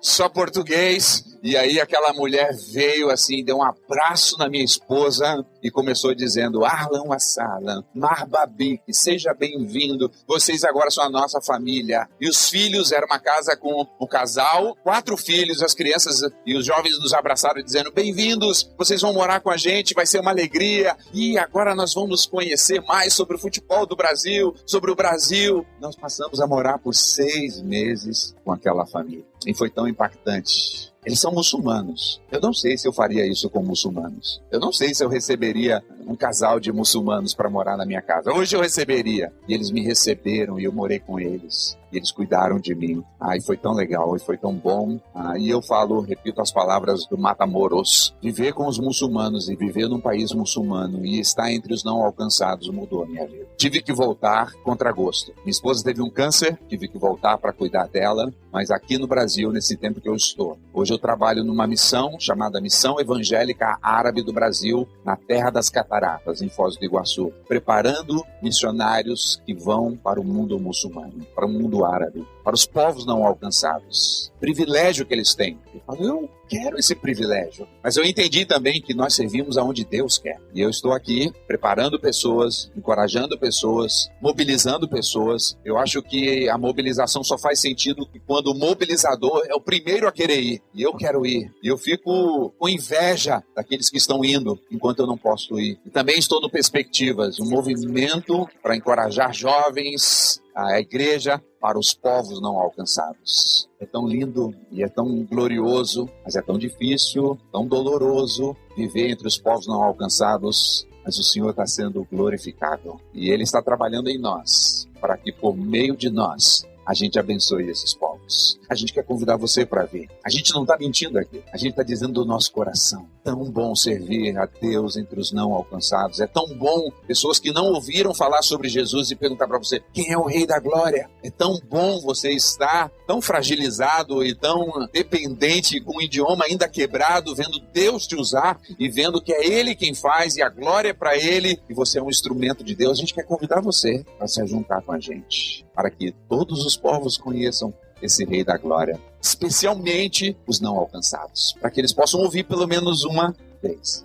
Só português, e aí aquela mulher veio assim, deu um abraço na minha esposa e começou dizendo, Ahlan wa sahlan, Marbabik, seja bem-vindo, vocês agora são a nossa família. E os filhos, era uma casa com um casal, 4 filhos, as crianças e os jovens nos abraçaram dizendo, bem-vindos, vocês vão morar com a gente, vai ser uma alegria, e agora nós vamos conhecer mais sobre o futebol do Brasil, sobre o Brasil. Nós passamos a morar por 6 meses com aquela família. E foi tão impactante. Eles são muçulmanos. Eu não sei se eu faria isso com muçulmanos. Eu não sei se eu receberia um casal de muçulmanos para morar na minha casa. Hoje eu receberia. E eles me receberam e eu morei com eles. E eles cuidaram de mim. E foi tão legal, e foi tão bom. E eu repito as palavras do Matamoros. Viver com os muçulmanos e viver num país muçulmano e estar entre os não alcançados mudou a minha vida. Tive que voltar contra gosto. Minha esposa teve um câncer, tive que voltar para cuidar dela. Mas aqui no Brasil, nesse tempo que eu estou, hoje eu trabalho numa missão chamada Missão Evangélica Árabe do Brasil, na Terra das Cataratas, em Foz do Iguaçu, preparando missionários que vão para o mundo muçulmano, para o mundo árabe, para os povos não alcançados. Privilégio que eles têm. Eu falo, eu quero esse privilégio. Mas eu entendi também que nós servimos aonde Deus quer. E eu estou aqui preparando pessoas, encorajando pessoas, mobilizando pessoas. Eu acho que a mobilização só faz sentido quando o mobilizador é o primeiro a querer ir. E eu quero ir. E eu fico com inveja daqueles que estão indo, enquanto eu não posso ir. E também estou no Perspectivas, um movimento para encorajar jovens, a igreja, para os povos não alcançados. É tão lindo e é tão glorioso, mas é tão difícil, tão doloroso viver entre os povos não alcançados, mas o Senhor está sendo glorificado. E Ele está trabalhando em nós, para que por meio de nós, a gente abençoe esses povos. A gente quer convidar você para vir. A gente não está mentindo aqui. A gente está dizendo do nosso coração. Tão bom servir a Deus entre os não alcançados. É tão bom pessoas que não ouviram falar sobre Jesus e perguntar para você, quem é o Rei da Glória? É tão bom você estar tão fragilizado e tão dependente, com o idioma ainda quebrado, vendo Deus te usar e vendo que é Ele quem faz e a glória é para Ele e você é um instrumento de Deus. A gente quer convidar você para se juntar com a gente, para que todos os povos conheçam esse Rei da Glória, especialmente os não alcançados, para que eles possam ouvir pelo menos uma vez.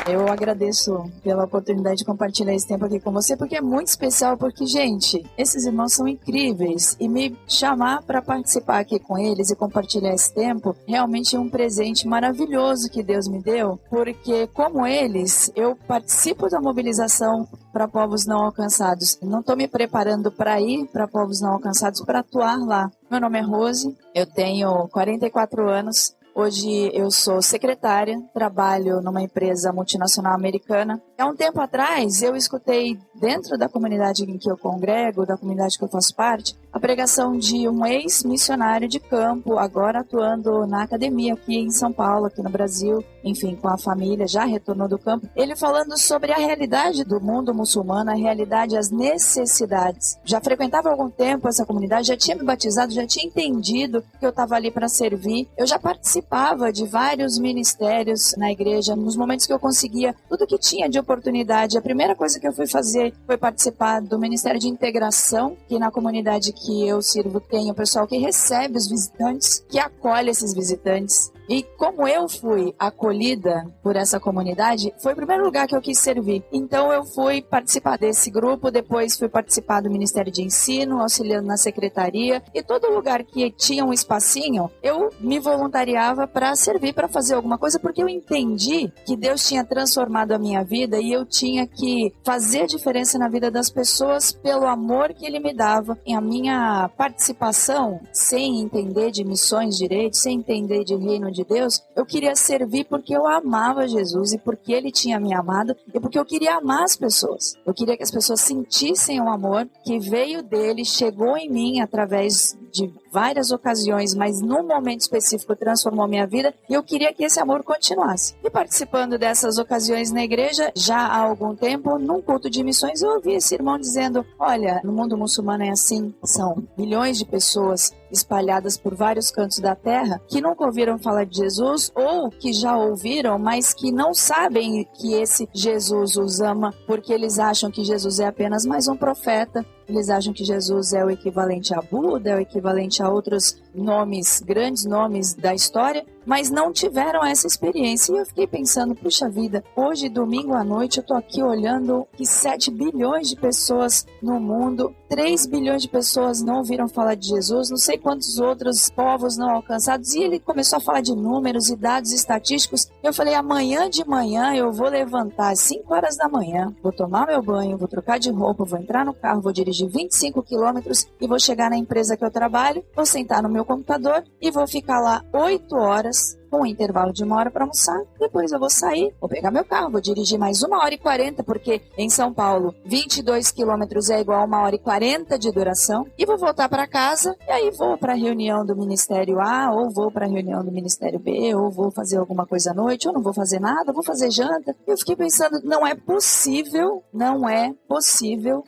Eu agradeço pela oportunidade de compartilhar esse tempo aqui com você, porque é muito especial, porque, gente, esses irmãos são incríveis e me chamar para participar aqui com eles e compartilhar esse tempo realmente é um presente maravilhoso que Deus me deu, porque, como eles, eu participo da mobilização para povos não alcançados. Não estou me preparando para ir para povos não alcançados para atuar lá. Meu nome é Rose, eu tenho 44 anos. Hoje eu sou secretária, trabalho numa empresa multinacional americana. Há um tempo atrás, eu escutei dentro da comunidade em que eu congrego, da comunidade que eu faço parte, a pregação de um ex-missionário de campo, agora atuando na academia aqui em São Paulo, aqui no Brasil, enfim, com a família, já retornou do campo. Ele falando sobre a realidade do mundo muçulmano, a realidade, as necessidades. Já frequentava há algum tempo essa comunidade, já tinha me batizado, já tinha entendido que eu estava ali para servir. Eu já participava de vários ministérios na igreja, nos momentos que eu conseguia, tudo que tinha de oportunidade. A primeira coisa que eu fui fazer foi participar do Ministério de Integração, que na comunidade que eu sirvo tem o pessoal que recebe os visitantes, que acolhe esses visitantes. E como eu fui acolhida por essa comunidade, foi o primeiro lugar que eu quis servir. Então eu fui participar desse grupo, depois fui participar do Ministério de Ensino, auxiliando na secretaria. E todo lugar que tinha um espacinho, eu me voluntariava para servir, para fazer alguma coisa, porque eu entendi que Deus tinha transformado a minha vida e eu tinha que fazer diferença na vida das pessoas pelo amor que Ele me dava. E a minha participação, sem entender de missões direito, sem entender de reino de Deus, eu queria servir porque eu amava Jesus e porque Ele tinha me amado e porque eu queria amar as pessoas. Eu queria que as pessoas sentissem o amor que veio dele, chegou em mim através de várias ocasiões, mas num momento específico transformou minha vida e eu queria que esse amor continuasse. E participando dessas ocasiões na igreja, já há algum tempo, num culto de missões, eu ouvi esse irmão dizendo, olha, no mundo muçulmano é assim, são milhões de pessoas espalhadas por vários cantos da terra que nunca ouviram falar de Jesus ou que já ouviram, mas que não sabem que esse Jesus os ama porque eles acham que Jesus é apenas mais um profeta. Eles acham que Jesus é o equivalente a Buda, é o equivalente a outros nomes, grandes nomes da história, mas não tiveram essa experiência. E eu fiquei pensando, puxa vida, hoje, domingo à noite, eu tô aqui olhando que 7 bilhões de pessoas no mundo, 3 bilhões de pessoas não ouviram falar de Jesus, não sei quantos outros povos não alcançados, e ele começou a falar de números e dados estatísticos. Eu falei, amanhã de manhã eu vou levantar às 5 horas da manhã, vou tomar meu banho, vou trocar de roupa, vou entrar no carro, vou dirigir 25 quilômetros e vou chegar na empresa que eu trabalho, vou sentar no meu computador e vou ficar lá 8 horas, com um intervalo de 1 hora para almoçar. Depois eu vou sair, vou pegar meu carro, vou dirigir mais 1h40, porque em São Paulo 22 quilômetros é igual a 1h40 de duração, e vou voltar para casa, e aí vou para a reunião do Ministério A, ou vou para a reunião do Ministério B, ou vou fazer alguma coisa à noite, ou não vou fazer nada, vou fazer janta. E eu fiquei pensando, não é possível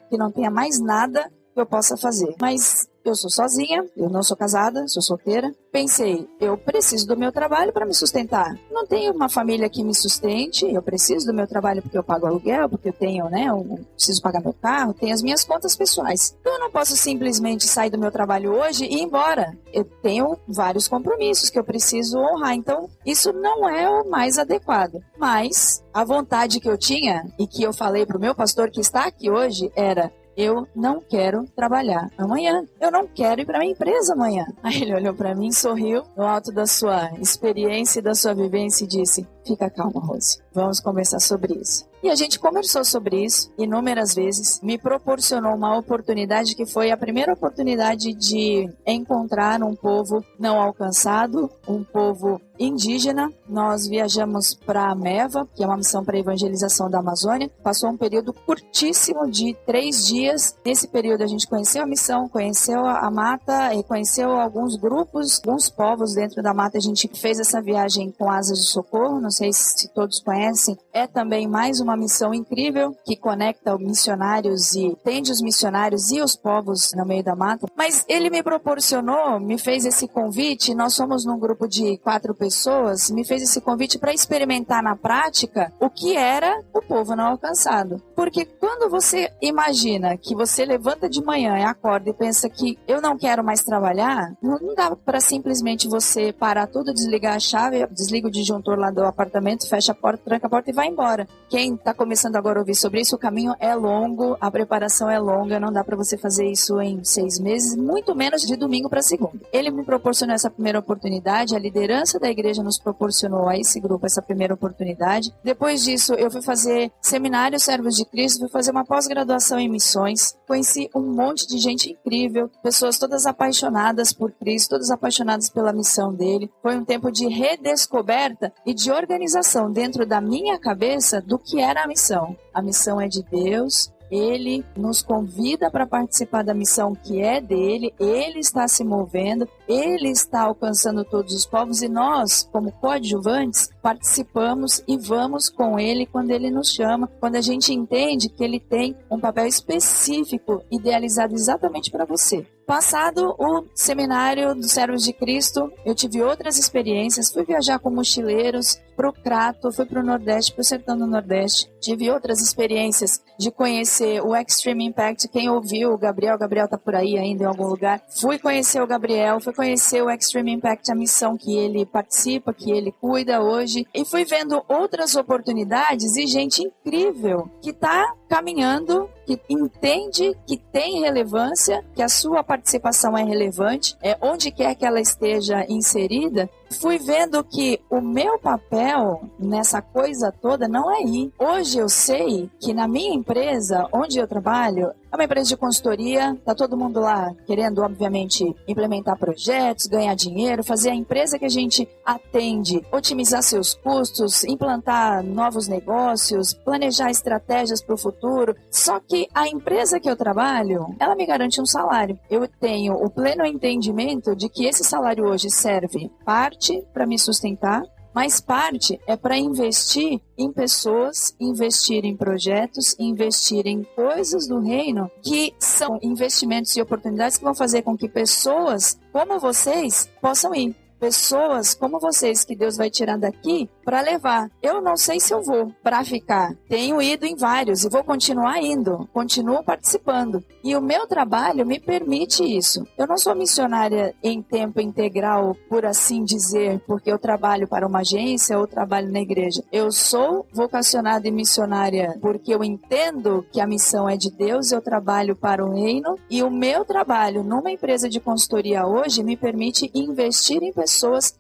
que não tenha mais nada que eu possa fazer. Mas eu sou sozinha, eu não sou casada, sou solteira. Pensei, eu preciso do meu trabalho para me sustentar. Não tenho uma família que me sustente, eu preciso do meu trabalho porque eu pago aluguel, porque eu tenho, eu preciso pagar meu carro, tenho as minhas contas pessoais. Então eu não posso simplesmente sair do meu trabalho hoje e ir embora. Eu tenho vários compromissos que eu preciso honrar, então isso não é o mais adequado. Mas a vontade que eu tinha e que eu falei para o meu pastor que está aqui hoje era: eu não quero trabalhar amanhã. Eu não quero ir para minha empresa amanhã. Aí ele olhou para mim, sorriu, no alto da sua experiência e da sua vivência e disse: fica calma, Rose. Vamos conversar sobre isso. E a gente conversou sobre isso inúmeras vezes. Me proporcionou uma oportunidade que foi a primeira oportunidade de encontrar um povo não alcançado, um povo indígena. Nós viajamos para a MEVA, que é uma missão para a evangelização da Amazônia. Passou um período curtíssimo de 3 dias. Nesse período a gente conheceu a missão, conheceu a mata e conheceu alguns grupos, alguns povos dentro da mata. A gente fez essa viagem com Asas de Socorro, não sei se todos conhecem. É também mais uma missão incrível que conecta os missionários e tende os missionários e os povos no meio da mata. Mas ele me proporcionou, me fez esse convite. Nós somos num grupo de 4 pessoas, me fez esse convite para experimentar na prática o que era o povo não alcançado. Porque quando você imagina que você levanta de manhã e acorda e pensa que eu não quero mais trabalhar, não dá para simplesmente você parar tudo, desligar a chave, desliga o disjuntor lá do apartamento, fecha a porta, tranca a porta e vai embora. Quem está começando agora a ouvir sobre isso, o caminho é longo, a preparação é longa, não dá para você fazer isso em 6 meses, muito menos de domingo para segunda. Ele me proporcionou essa primeira oportunidade, a liderança da igreja igreja nos proporcionou a esse grupo essa primeira oportunidade. Depois disso, eu fui fazer seminário Servos de Cristo, fui fazer uma pós-graduação em missões, conheci um monte de gente incrível, pessoas todas apaixonadas por Cristo, todas apaixonadas pela missão dele. Foi um tempo de redescoberta e de organização dentro da minha cabeça do que era a missão. A missão é de Deus. Ele nos convida para participar da missão que é dele, ele está se movendo, ele está alcançando todos os povos e nós, como coadjuvantes, participamos e vamos com ele quando ele nos chama, quando a gente entende que ele tem um papel específico, idealizado exatamente para você. Passado o seminário dos Servos de Cristo, eu tive outras experiências, fui viajar com mochileiros para o Crato, fui para o Nordeste, para o Sertão do Nordeste. Tive outras experiências de conhecer o Extreme Impact. Quem ouviu o Gabriel tá por aí ainda em algum lugar. Fui conhecer o Gabriel, fui conhecer o Extreme Impact, a missão que ele participa, que ele cuida hoje. E fui vendo outras oportunidades e gente incrível que está caminhando, que entende que tem relevância, que a sua participação é relevante, onde quer que ela esteja inserida. Fui vendo que o meu papel nessa coisa toda não é ir. Hoje eu sei que na minha empresa, onde eu trabalho, é uma empresa de consultoria, tá todo mundo lá querendo, obviamente, implementar projetos, ganhar dinheiro, fazer a empresa que a gente atende, otimizar seus custos, implantar novos negócios, planejar estratégias para o futuro. Só que a empresa que eu trabalho, ela me garante um salário. Eu tenho o pleno entendimento de que esse salário hoje serve parte para me sustentar, mas parte é para investir em pessoas, investir em projetos, investir em coisas do reino que são investimentos e oportunidades que vão fazer com que pessoas como vocês possam ir. Pessoas como vocês que Deus vai tirar daqui para levar. Eu não sei se eu vou para ficar. Tenho ido em vários e vou continuar indo. Continuo participando. E o meu trabalho me permite isso. Eu não sou missionária em tempo integral, por assim dizer, porque eu trabalho para uma agência ou trabalho na igreja. Eu sou vocacionada e missionária porque eu entendo que a missão é de Deus, eu trabalho para o reino e o meu trabalho numa empresa de consultoria hoje me permite investir em pessoas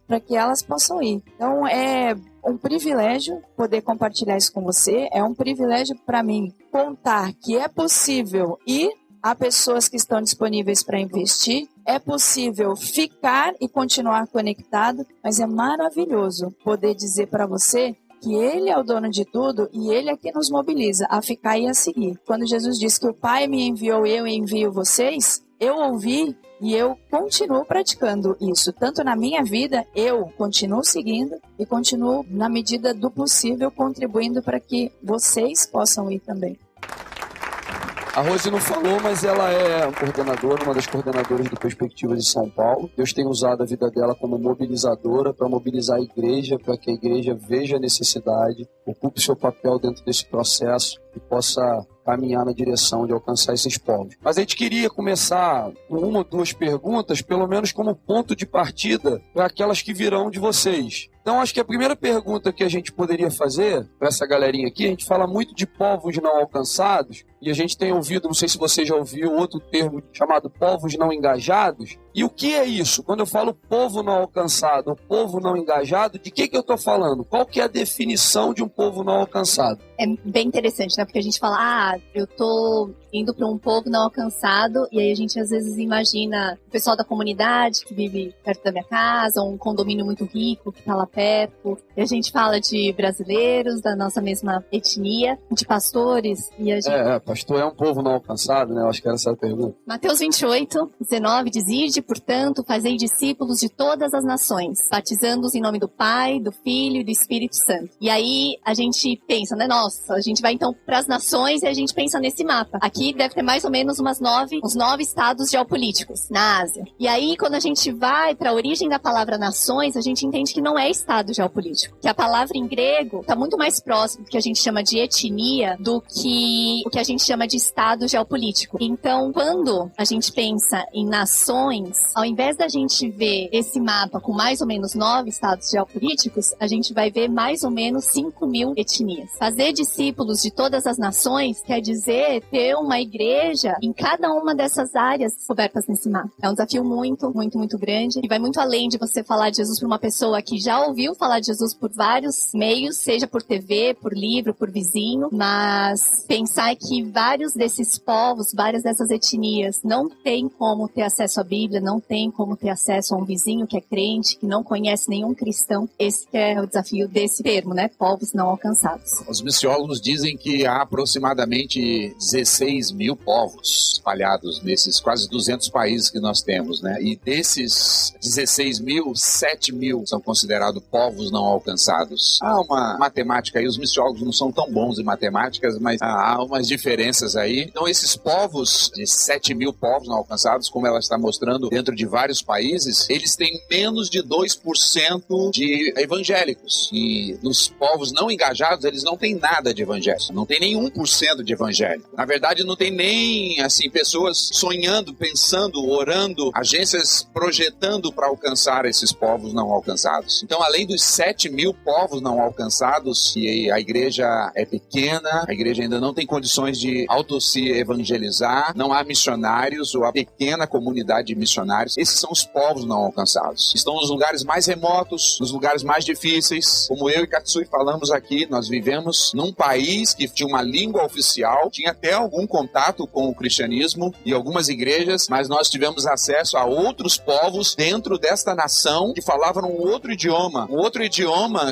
para que elas possam ir. Então é um privilégio poder compartilhar isso com você, é um privilégio para mim contar que é possível ir, há pessoas que estão disponíveis para investir, é possível ficar e continuar conectado, mas é maravilhoso poder dizer para você que Ele é o dono de tudo e Ele é que nos mobiliza a ficar e a seguir. Quando Jesus disse que o Pai me enviou, eu envio vocês, eu ouvi e eu continuo praticando isso. Tanto na minha vida, eu continuo seguindo e continuo, na medida do possível, contribuindo para que vocês possam ir também. A Rose não falou, mas ela é coordenadora, uma das coordenadoras do Perspectivas de São Paulo. Deus tem usado a vida dela como mobilizadora para mobilizar a igreja, para que a igreja veja a necessidade, ocupe seu papel dentro desse processo e possa caminhar na direção de alcançar esses povos. Mas a gente queria começar com uma ou duas perguntas, pelo menos como ponto de partida para aquelas que virão de vocês. Então, acho que a primeira pergunta que a gente poderia fazer para essa galerinha aqui, a gente fala muito de povos não alcançados, e a gente tem ouvido, não sei se você já ouviu, outro termo chamado povos não engajados. E o que é isso? Quando eu falo povo não alcançado, povo não engajado, de que eu estou falando? Qual que é a definição de um povo não alcançado? É bem interessante, né? Porque a gente fala, eu tô indo para um povo não alcançado, e aí a gente às vezes imagina o pessoal da comunidade que vive perto da minha casa, um condomínio muito rico que tá lá perto, e a gente fala de brasileiros da nossa mesma etnia, de pastores, e a gente... pastor é um povo não alcançado, né? Eu acho que era essa a pergunta. Mateus 28:19 diz: Ide, portanto, fazei discípulos de todas as nações, batizando-os em nome do Pai, do Filho e do Espírito Santo. E aí a gente pensa, né? Nossa, a gente vai então para as nações e a gente pensa nesse mapa. Aqui deve ter mais ou menos uns 9 estados geopolíticos na Ásia. E aí, quando a gente vai para a origem da palavra nações, a gente entende que não é estado geopolítico. Que a palavra em grego está muito mais próximo do que a gente chama de etnia do que o que a gente chama de estado geopolítico. Então, quando a gente pensa em nações, ao invés da gente ver esse mapa com mais ou menos 9 estados geopolíticos, a gente vai ver mais ou menos 5.000 etnias. Fazer discípulos de todas as nações quer dizer ter um uma igreja em cada uma dessas áreas cobertas nesse mapa. É um desafio muito, muito, muito grande e vai muito além de você falar de Jesus para uma pessoa que já ouviu falar de Jesus por vários meios, seja por TV, por livro, por vizinho, mas pensar que vários desses povos, várias dessas etnias não têm como ter acesso à Bíblia, não tem como ter acesso a um vizinho que é crente, que não conhece nenhum cristão. Esse é o desafio desse termo, né? Povos não alcançados. Os missiólogos dizem que há aproximadamente 16 mil povos espalhados nesses quase 200 países que nós temos, né? E desses 16 mil, 7 mil são considerados povos não alcançados. Há uma matemática aí, os missiólogos não são tão bons em matemáticas, mas há umas diferenças aí. Então esses povos, de 7 mil povos não alcançados, como ela está mostrando dentro de vários países, eles têm menos de 2% de evangélicos. E nos povos não engajados, eles não têm nada de evangelho. Não tem nem 1% de evangelho. Na verdade, não tem nem, assim, pessoas sonhando, pensando, orando, agências projetando para alcançar esses povos não alcançados. Então, além dos 7 mil povos não alcançados, e a igreja é pequena, a igreja ainda não tem condições de se evangelizar, não há missionários ou a pequena comunidade de missionários, esses são os povos não alcançados. Estão nos lugares mais remotos, nos lugares mais difíceis. Como eu e Katsui falamos aqui, nós vivemos num país que tinha uma língua oficial, tinha até algum contato com o cristianismo e algumas igrejas, mas nós tivemos acesso a outros povos dentro desta nação que falavam um outro idioma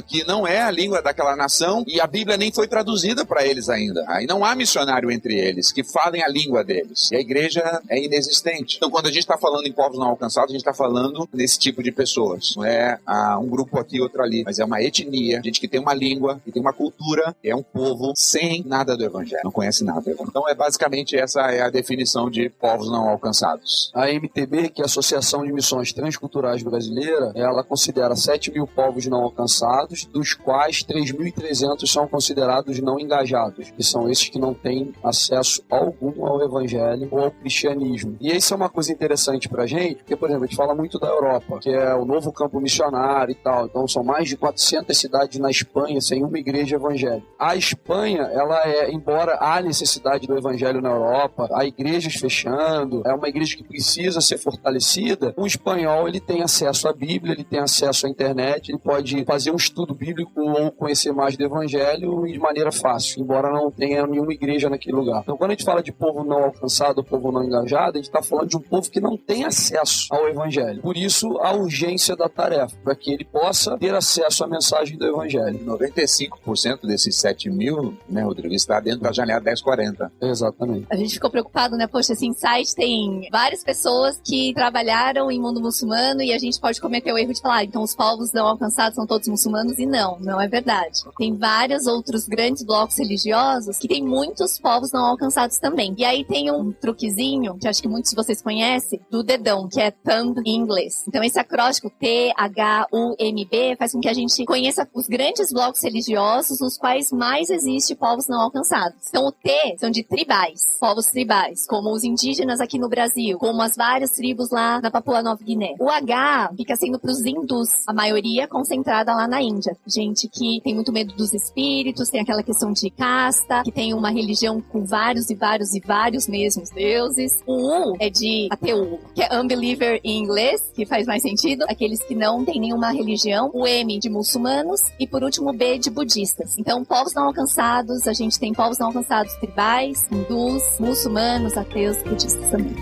que não é a língua daquela nação, e a Bíblia nem foi traduzida para eles ainda. Aí não há missionário entre eles que falem a língua deles. E a igreja é inexistente. Então, quando a gente está falando em povos não alcançados, a gente está falando desse tipo de pessoas. Não é um grupo aqui, outro ali, mas é uma etnia, gente que tem uma língua, que tem uma cultura, é um povo sem nada do evangelho, não conhece nada do evangelho. Então, basicamente, essa é a definição de povos não alcançados. A MTB, que é a Associação de Missões Transculturais Brasileira, ela considera 7 mil povos não alcançados, dos quais 3.300 são considerados não engajados, que são esses que não têm acesso algum ao evangelho ou ao cristianismo. E isso é uma coisa interessante pra gente, porque, por exemplo, a gente fala muito da Europa, que é o novo campo missionário e tal. Então, são mais de 400 cidades na Espanha sem uma igreja evangélica. A Espanha, ela embora há necessidade do evangelho na Europa, há igrejas fechando, é uma igreja que precisa ser fortalecida, o espanhol, ele tem acesso à Bíblia, ele tem acesso à internet, ele pode fazer um estudo bíblico ou conhecer mais do evangelho de maneira fácil, embora não tenha nenhuma igreja naquele lugar. Então, quando a gente fala de povo não alcançado, povo não engajado, a gente está falando de um povo que não tem acesso ao evangelho. Por isso, a urgência da tarefa, para que ele possa ter acesso à mensagem do evangelho. 95% desses 7 mil, né, Rodrigo, está dentro da janela 1040. Exatamente. A gente ficou preocupado, né? Poxa, esse insight tem várias pessoas que trabalharam em mundo muçulmano e a gente pode cometer o erro de falar, então os povos não alcançados são todos muçulmanos, e não é verdade. Tem vários outros grandes blocos religiosos que tem muitos povos não alcançados também. E aí tem um truquezinho, que acho que muitos de vocês conhecem, do dedão, que é thumb em inglês. Então esse acróstico THUMB faz com que a gente conheça os grandes blocos religiosos nos quais mais existe povos não alcançados. Então o T são de tribais, povos tribais, como os indígenas aqui no Brasil, como as várias tribos lá na Papua Nova Guiné. O H fica sendo para os hindus, a maioria concentrada lá na Índia. Gente que tem muito medo dos espíritos, tem aquela questão de casta, que tem uma religião com vários e vários e vários mesmos deuses. O U é de ateu, que é unbeliever em inglês, que faz mais sentido, aqueles que não têm nenhuma religião. O M de muçulmanos e por último o B de budistas. Então, povos não alcançados, a gente tem povos não alcançados tribais, hindus, muçulmanos, ateus, budistas também.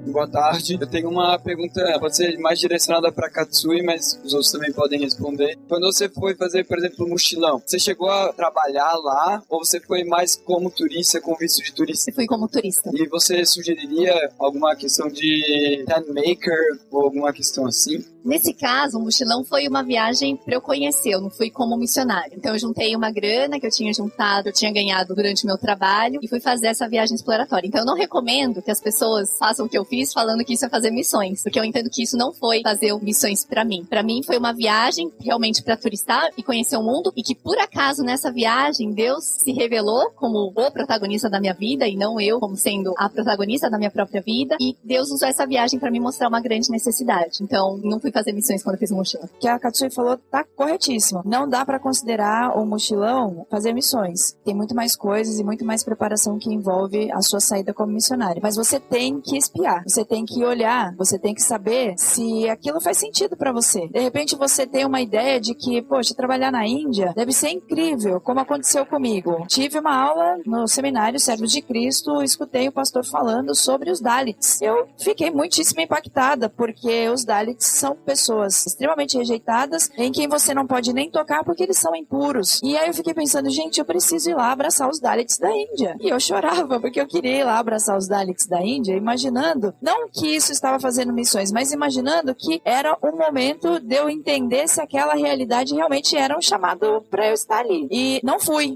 Boa tarde. Eu tenho uma pergunta, pode ser mais direcionada para Katsui, mas os outros também podem responder. Quando você foi fazer, por exemplo, um mochilão, você chegou a trabalhar lá ou você foi mais como turista, com visto de turista? Eu fui como turista. E você sugeriria alguma questão de tent maker ou alguma questão assim? Nesse caso, o mochilão foi uma viagem para eu conhecer, eu não fui como missionário. Então eu juntei uma grana que eu tinha juntado, eu tinha ganhado durante o meu trabalho e fui fazer essa viagem exploratória. Então eu não recomendo que as pessoas façam o que eu fiz, vocês falando que isso é fazer missões, porque eu entendo que isso não foi fazer missões pra mim. Pra mim foi uma viagem realmente pra turistar e conhecer o mundo, e que por acaso nessa viagem Deus se revelou como o protagonista da minha vida e não eu como sendo a protagonista da minha própria vida, e Deus usou essa viagem pra me mostrar uma grande necessidade. Então, não fui fazer missões quando eu fiz o mochilão. O que a Katsui falou tá corretíssimo. Não dá pra considerar o mochilão fazer missões. Tem muito mais coisas e muito mais preparação que envolve a sua saída como missionário. Mas você tem que espiar, você tem que olhar, você tem que saber se aquilo faz sentido pra você. De repente você tem uma ideia de que, poxa, trabalhar na Índia deve ser incrível, como aconteceu comigo. Tive uma aula no seminário Servos de Cristo, escutei o pastor falando sobre os Dalits. Eu fiquei muitíssimo impactada, porque os Dalits são pessoas extremamente rejeitadas, em quem você não pode nem tocar porque eles são impuros. E aí eu fiquei pensando, gente, eu preciso ir lá abraçar os Dalits da Índia. E eu chorava, porque eu queria ir lá abraçar os Dalits da Índia, imaginando, não que isso estava fazendo missões, mas imaginando que era um momento de eu entender se aquela realidade realmente era um chamado para eu estar ali. E não fui,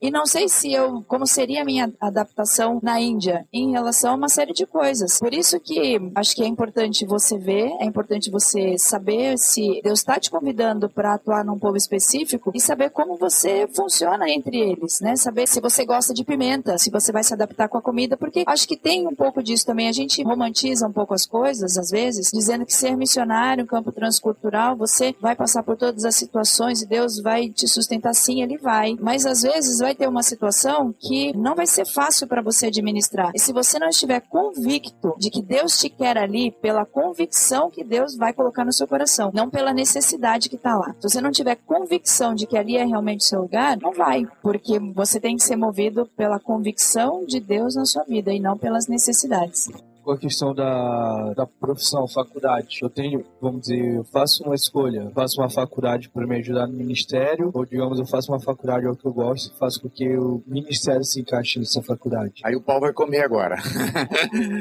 e não sei como seria a minha adaptação na Índia em relação a uma série de coisas. Por isso que acho que é importante você ver, é importante você saber se Deus está te convidando para atuar num povo específico e saber como você funciona entre eles, né? Saber se você gosta de pimenta, se você vai se adaptar com a comida, porque acho que tem um pouco disso também. A gente romantiza um pouco as coisas, às vezes, dizendo que ser missionário, um campo transcultural, você vai passar por todas as situações e Deus vai te sustentar. Sim, Ele vai. Mas às vezes vai ter uma situação que não vai ser fácil para você administrar. E se você não estiver convicto de que Deus te quer ali, pela convicção que Deus vai colocar no seu coração, não pela necessidade que está lá. Se você não tiver convicção de que ali é realmente o seu lugar, não vai. Porque você tem que ser movido pela convicção de Deus na sua vida e não pelas necessidades. Com a questão da profissão, faculdade, eu tenho, vamos dizer, eu faço uma escolha, faço uma faculdade para me ajudar no ministério, ou digamos, eu faço uma faculdade ao que eu gosto, faço com que o ministério se encaixe nessa faculdade. Aí o pau vai comer agora.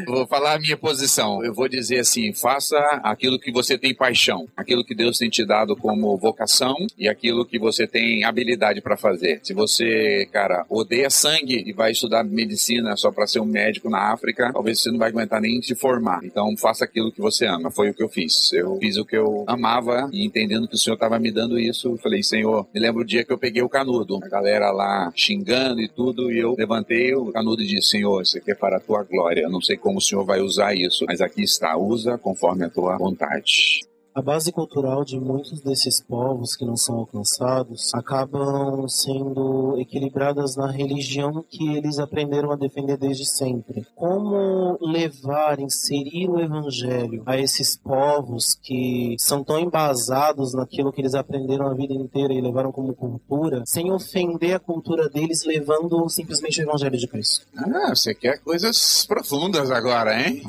Vou falar a minha posição. Eu vou dizer assim, faça aquilo que você tem paixão, aquilo que Deus tem te dado como vocação e aquilo que você tem habilidade para fazer. Se você, cara, odeia sangue e vai estudar medicina só para ser um médico na África, talvez você não vai aguentar nem se formar. Então faça aquilo que você ama. Foi o que eu fiz. Eu fiz o que eu amava e entendendo que o Senhor estava me dando isso, eu falei, Senhor, me lembro o dia que eu peguei o canudo. A galera lá xingando e tudo, e eu levantei o canudo e disse, Senhor, isso aqui é para a tua glória. Eu não sei como o Senhor vai usar isso, mas aqui está, usa conforme a tua vontade. A base cultural de muitos desses povos que não são alcançados acabam sendo equilibradas na religião que eles aprenderam a defender desde sempre. Como levar, inserir o evangelho a esses povos que são tão embasados naquilo que eles aprenderam a vida inteira e levaram como cultura, sem ofender a cultura deles, levando simplesmente o evangelho de Cristo? Ah, você quer coisas profundas agora, hein?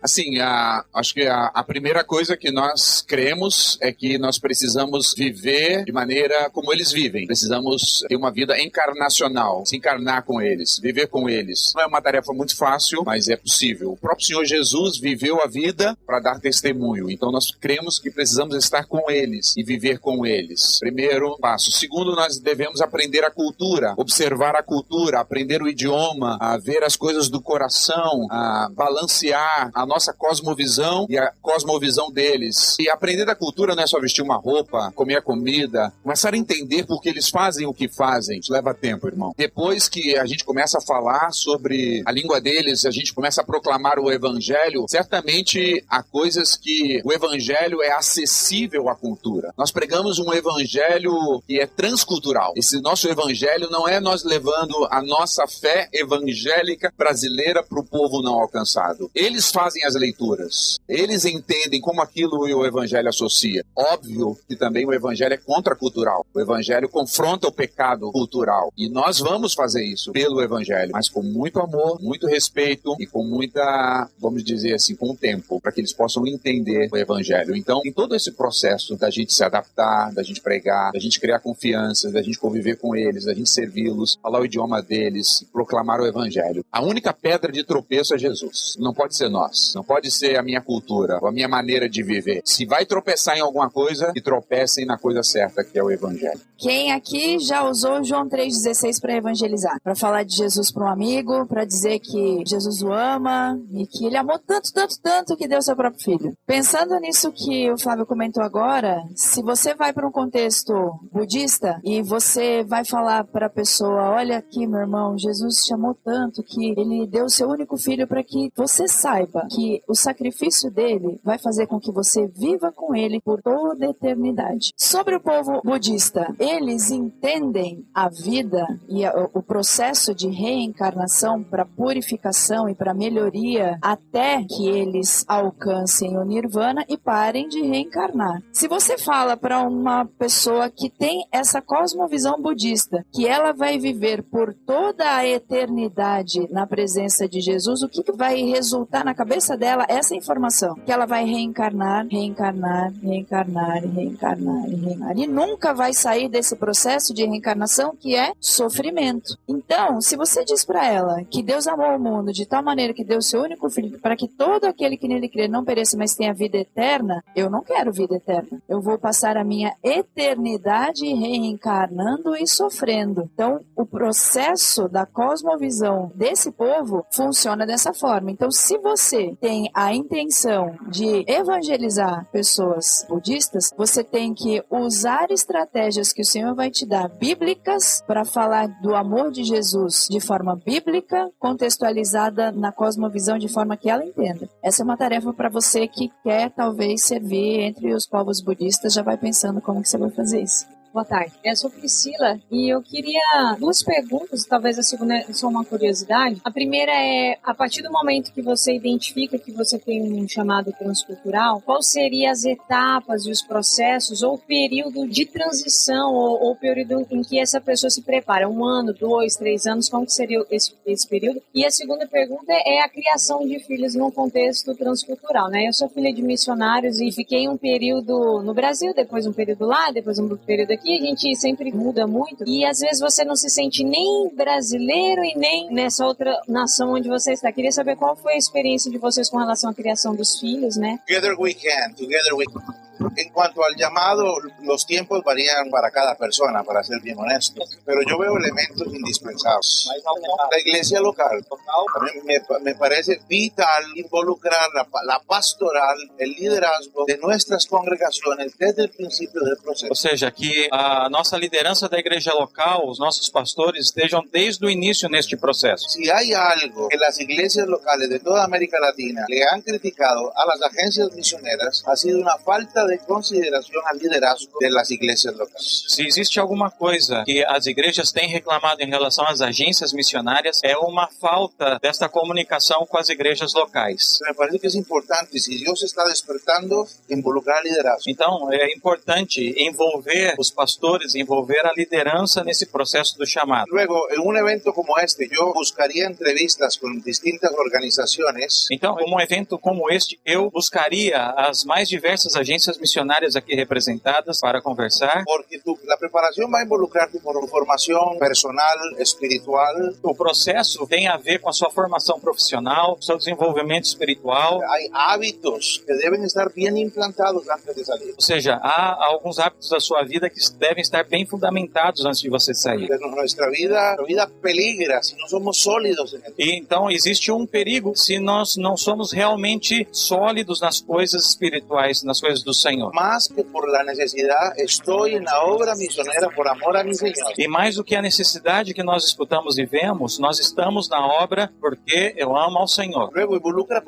Assim, acho que a primeira coisa que nós cremos é que nós precisamos viver de maneira como eles vivem. Precisamos ter uma vida encarnacional, se encarnar com eles, viver com eles. Não é uma tarefa muito fácil, mas é possível. O próprio Senhor Jesus viveu a vida para dar testemunho. Então nós cremos que precisamos estar com eles e viver com eles. Primeiro passo. Segundo, nós devemos aprender a cultura, observar a cultura, aprender o idioma, a ver as coisas do coração, a balancear a nossa cosmovisão e a cosmovisão deles. E aprender da cultura não é só vestir uma roupa, comer a comida, começar a entender por que eles fazem o que fazem. Isso leva tempo, irmão. Depois que a gente começa a falar sobre a língua deles, a gente começa a proclamar o evangelho, certamente há coisas que o evangelho é acessível à cultura. Nós pregamos um evangelho que é transcultural. Esse nosso evangelho não é nós levando a nossa fé evangélica brasileira para o povo não alcançado. Eles fazem as leituras. Eles entendem como aquilo o evangelho associa. Óbvio que também o evangelho é contracultural. O evangelho confronta o pecado cultural. E nós vamos fazer isso pelo evangelho, mas com muito amor, muito respeito e com muita, vamos dizer assim, com tempo, para que eles possam entender o evangelho. Então, em todo esse processo da gente se adaptar, da gente pregar, da gente criar confiança, da gente conviver com eles, da gente servi-los, falar o idioma deles, proclamar o evangelho. A única pedra de tropeço é Jesus. Não pode ser nós. Não pode ser a minha cultura ou a minha maneira de viver. se vai tropeçar em alguma coisa, que tropecem na coisa certa, que é o evangelho. Quem aqui já usou João 3,16 para evangelizar? Para falar de Jesus para um amigo, para dizer que Jesus o ama e que ele amou tanto, tanto, tanto que deu seu próprio filho. Pensando nisso que o Flávio comentou agora, se você vai para um contexto budista e você vai falar para a pessoa, olha aqui, meu irmão, Jesus te amou tanto que ele deu o seu único filho para que você saiba que o sacrifício dele vai fazer com que você viva com ele por toda a eternidade. Sobre o povo budista, eles entendem a vida e o processo de reencarnação para purificação e para melhoria até que eles alcancem o nirvana e parem de reencarnar. Se você fala para uma pessoa que tem essa cosmovisão budista, que ela vai viver por toda a eternidade na presença de Jesus, o que vai resultar na cabeça dela? Essa informação, que ela vai reencarnar, reencarnar, reencarnar, reencarnar, reencarnar, e nunca vai sair desse processo de reencarnação que é sofrimento. Então, se você diz para ela que Deus amou o mundo de tal maneira que deu o seu único filho para que todo aquele que nele crê não pereça, mas tenha vida eterna, eu não quero vida eterna. Eu vou passar a minha eternidade reencarnando e sofrendo. Então, o processo da cosmovisão desse povo funciona dessa forma. Então, se você tem a intenção de evangelizar pessoas budistas, você tem que usar estratégias que o Senhor vai te dar, bíblicas, para falar do amor de Jesus de forma bíblica, contextualizada na cosmovisão de forma que ela entenda. Essa é uma tarefa para você que quer talvez servir entre os povos budistas, já vai pensando como que você vai fazer isso. Boa tarde. Eu sou Priscila e eu queria duas perguntas, talvez a segunda é só uma curiosidade. A primeira é, a partir do momento que você identifica que você tem um chamado transcultural, qual seriam as etapas e os processos ou período de transição ou período em que essa pessoa se prepara? 1 ano, 2, 3 anos, como que seria esse período? E a segunda pergunta é a criação de filhos num contexto transcultural, né? Eu sou filha de missionários e fiquei um período no Brasil, depois um período lá, depois um período aqui. A gente sempre muda muito e às vezes você não se sente nem brasileiro e nem nessa outra nação onde você está. Queria saber qual foi a experiência de vocês com relação à criação dos filhos, né? Together we can, together we can. En cuanto al llamado, los tiempos varían para cada persona, para ser bien honesto, pero yo veo elementos indispensables. La iglesia local, a mí me parece vital involucrar la pastoral, el liderazgo de nuestras congregaciones desde el principio del proceso. Ou seja, que a nossa liderança da igreja local, os nossos pastores, estejam desde o início neste processo. Si hay algo que las iglesias locales de toda América Latina le han criticado a las agencias misioneras, ha sido una falta de consideração ao liderazgo das igrejas locais. Se existe alguma coisa que as igrejas têm reclamado em relação às agências missionárias, é uma falta desta comunicação com as igrejas locais. Me parece que é importante, se Deus está despertando, involucrar liderazgo. Então, é importante envolver os pastores, envolver a liderança nesse processo do chamado. Luego, em um evento como este, eu buscaria entrevistas com distintas organizações. Então, em um evento como este, eu buscaria as mais diversas agências missionárias aqui representadas para conversar. Porque a preparação vai involucrar tu formação personal, espiritual. O processo tem a ver com a sua formação profissional, seu desenvolvimento espiritual. Há hábitos que devem estar bem implantados antes de sair. Ou seja, há alguns hábitos da sua vida que devem estar bem fundamentados antes de você sair. Nossa vida peligra se não somos sólidos. E então existe um perigo se nós não somos realmente sólidos nas coisas espirituais, nas coisas do Senhor. Más que por la necesidad, estoy na obra misionera por amor a mi Señor. E mais do que a necessidade que nós escutamos e vemos, nós estamos na obra porque eu amo ao Senhor. Luego involucra,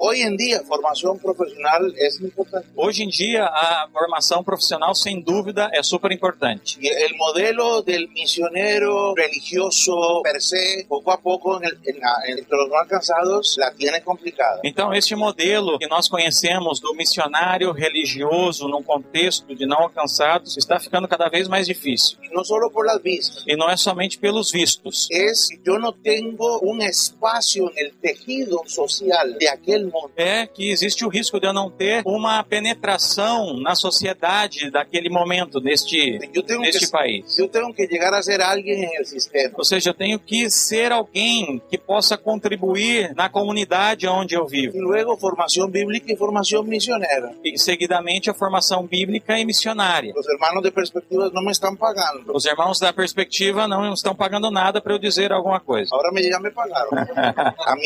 hoy en día, formación profesional es importante. Hoje em dia, a formação profissional, sem dúvida, é super importante. Y el modelo del misionero religioso per se, poco a poco, entre los no alcanzados, la tiene complicada. Então, este modelo que nós conhecemos do missionário religioso num contexto de não alcançados está ficando cada vez mais difícil. Não só por las vistas. E não é somente pelos vistos. Eu não tenho um espaço no tecido social de aquele mundo. É que existe o risco de eu não ter uma penetração na sociedade daquele momento, neste país. Eu tenho que chegar a ser alguém no sistema. Ou seja, eu tenho que ser alguém que possa contribuir na comunidade onde eu vivo. E logo, formação bíblica e formação missionária. E, seguidamente, a formação bíblica e missionária. Os irmãos de perspectivas não me estão pagando. Os irmãos da perspectiva não estão pagando nada para eu dizer alguma coisa. Agora já me pagaram. a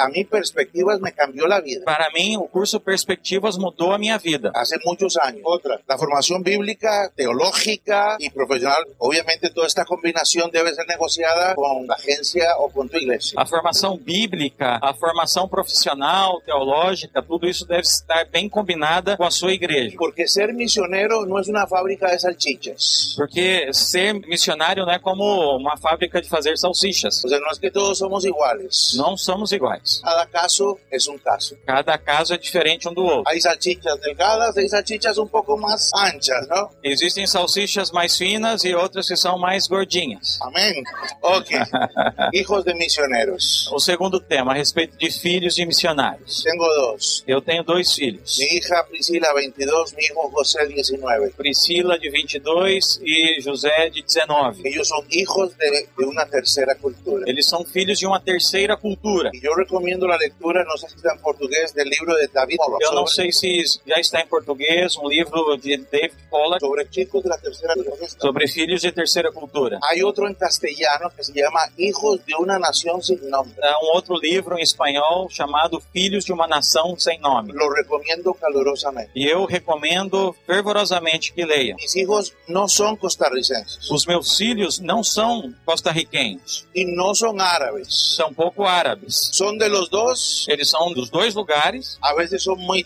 mim, perspectivas me cambiou a vida. Para mim, o curso Perspectivas mudou a minha vida. Há muitos anos. Outra, a formação bíblica, teológica e profissional. Obviamente, toda esta combinação deve ser negociada com a agência ou com a igreja. A formação bíblica, a formação profissional, teológica, tudo isso deve estar bem combinada com a sua igreja. Porque ser missionário não é uma fábrica de salchichas. Porque ser missionário não é como uma fábrica de fazer salsichas. Ou seja, não é que todos somos iguais. Não somos iguais. Cada caso é um caso. Cada caso é diferente um do outro. Há salchichas delgadas e salchichas um pouco mais anchas, não? Existem salsichas mais finas e outras que são mais gordinhas. Amém. Ok. Hijos de missionários. O segundo tema, a respeito de filhos de missionários. Tenho dois. Eu tenho 2 filhos. Minha hija Priscila, 22, meu hijo José, 19. Priscila, de 22, e José, de 19. Eles são hijos de uma terceira cultura. Eles são filhos de uma terceira cultura. E eu recomendo a leitura, não sei se está em português, do livro de David Pollock. Eu não sei se já está em português, um livro de David Pollock sobre chicos da terceira cultura. Sobre filhos de terceira cultura. Há outro em castelhano que se chama Hijos de uma Nação Sem Nome. Há um outro livro em espanhol chamado Filhos de uma Nação Sem Nome. Lo recomendo calorosamente. E eu recomendo fervorosamente que leia. Mis hijos não são costarricenses. Os meus filhos não são costarriquenhos. E não são árabes. São pouco árabes. São de los dos. Eles são dos dois lugares. A vezes são muito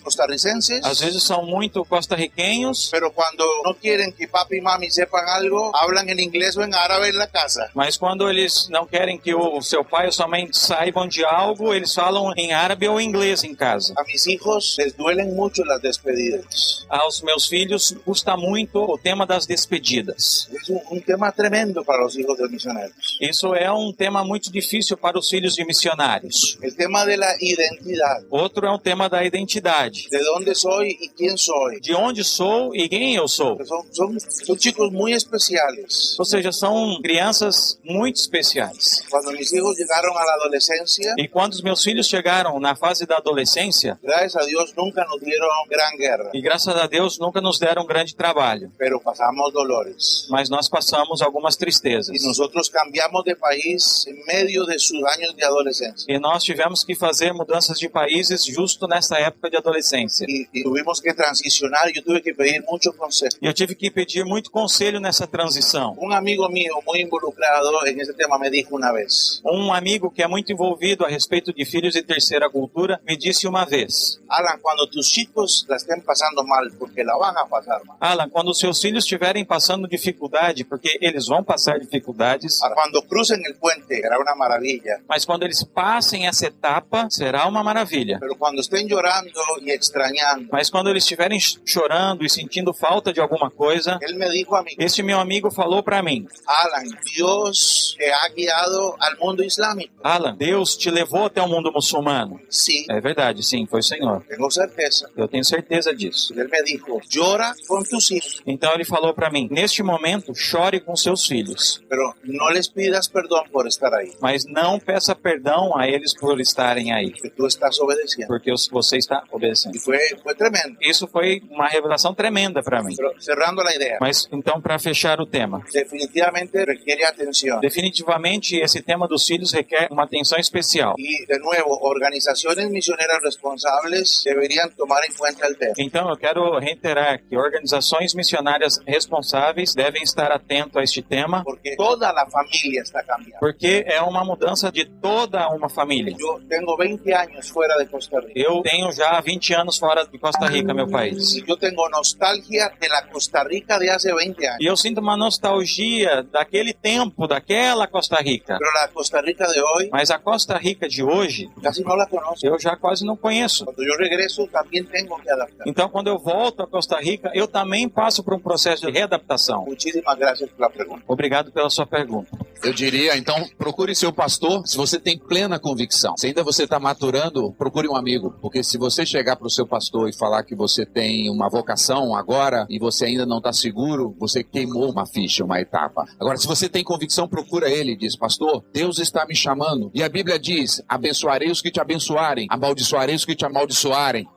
costarricenses. Às vezes são muito costarriquenhos. Pero quando não querem que papi e mami sepam algo, hablan em inglês ou em árabe na casa. Mas quando eles não querem que o seu pai ou sua mãe saibam de algo, eles falam em árabe ou inglês em casa. A mis hijos les duelen mucho las despedidas. Aos meus filhos custa muito o tema das despedidas. É um tema tremendo para os filhos de missionários. Isso é um tema muito difícil para os filhos de missionários. O tema da identidade. Outro é o tema da identidade. De onde sou e quem sou. De onde sou e quem eu sou. São chicos muito especiais. Ou seja, são crianças muito especiais. Quando meus filhos chegaram à adolescência. E quando os meus filhos chegaram na fase da adolescência. Graças a Deus nunca nos deram grande guerra. E graças a Deus nunca nos deram grande trabalho. Pero passamos dolores. Mas nós passamos algumas tristezas. E nós cambiamos de país em meio de seus anos de adolescência. E nós tivemos que fazer mudanças de países justo nessa época de adolescência. E tivemos que transicionar. Eu tive que pedir muito conselho. E eu tive que pedir muito conselho nessa transição. Um amigo meu muito involucrado nesse tema me disse uma vez. Um amigo que é muito envolvido a respeito de filhos de terceira cultura me disse uma vez. Alan, quando tus chicos la estén passando mal, porque la van a passar mal. Alan, quando seus filhos estiverem passando dificuldade, porque eles vão passar dificuldades. Quando cruzem o puente, será uma maravilha. Mas quando eles passem essa etapa, será uma maravilha. Pero quando estén chorando e extrañando. Mas quando eles estiverem chorando e sentindo falta de alguma coisa, ele me dijo a mim. Este meu amigo falou para mim. Alan, Deus te ha guiado ao mundo islâmico. Alan, Deus te levou até o mundo muçulmano. Sim. É verdade, sim, foi o Senhor. Tenho certeza. Eu tenho certeza disso. Ele me disse, chora com tus filhos. Então ele falou para mim, neste momento, chore com seus filhos. Pero não les pidas perdão por estar aí. Mas não peça perdão a eles por estarem aí. Porque tu estás obedecendo. Porque você está obedecendo. E foi tremendo. Isso foi uma revelação tremenda para mim. Pero, cerrando a ideia. Mas então, para fechar o tema. Definitivamente requer atenção. Definitivamente esse tema dos filhos requer uma atenção especial. E, de novo, organizações missionárias responsáveis deveriam tomar em conta o tema. Então, eu quero reiterar que organizações missionárias responsáveis devem estar atentos a este tema. Porque toda a família está cambiando. Porque é uma mudança de toda uma família. Eu tenho 20 anos fora de Costa Rica. Eu tenho já 20 anos fora de Costa Rica, meu país. E eu tenho nostalgia da Costa Rica de há 20 anos. E eu sinto uma nostalgia daquele tempo, daquela Costa Rica. Costa Rica de hoje, mas a Costa Rica de hoje, quase não a conheço. Eu já quase não conheço. Quando eu regresso, também tenho que adaptar. Então, quando eu volto a Costa Rica, eu também passo por um processo de readaptação. Muitíssimas graças pela pergunta. Obrigado pela sua pergunta. Eu diria, então, procure seu pastor se você tem plena convicção. Se ainda você está maturando, procure um amigo. Porque se você chegar para o seu pastor e falar que você tem uma vocação agora e você ainda não está seguro, você queimou uma ficha, uma etapa. Agora, se você tem convicção, procura ele e diz, pastor, Deus está me chamando. E a Bíblia diz, abençoarei os que te abençoarem, amaldiçoarei os que te amaldiçoarem.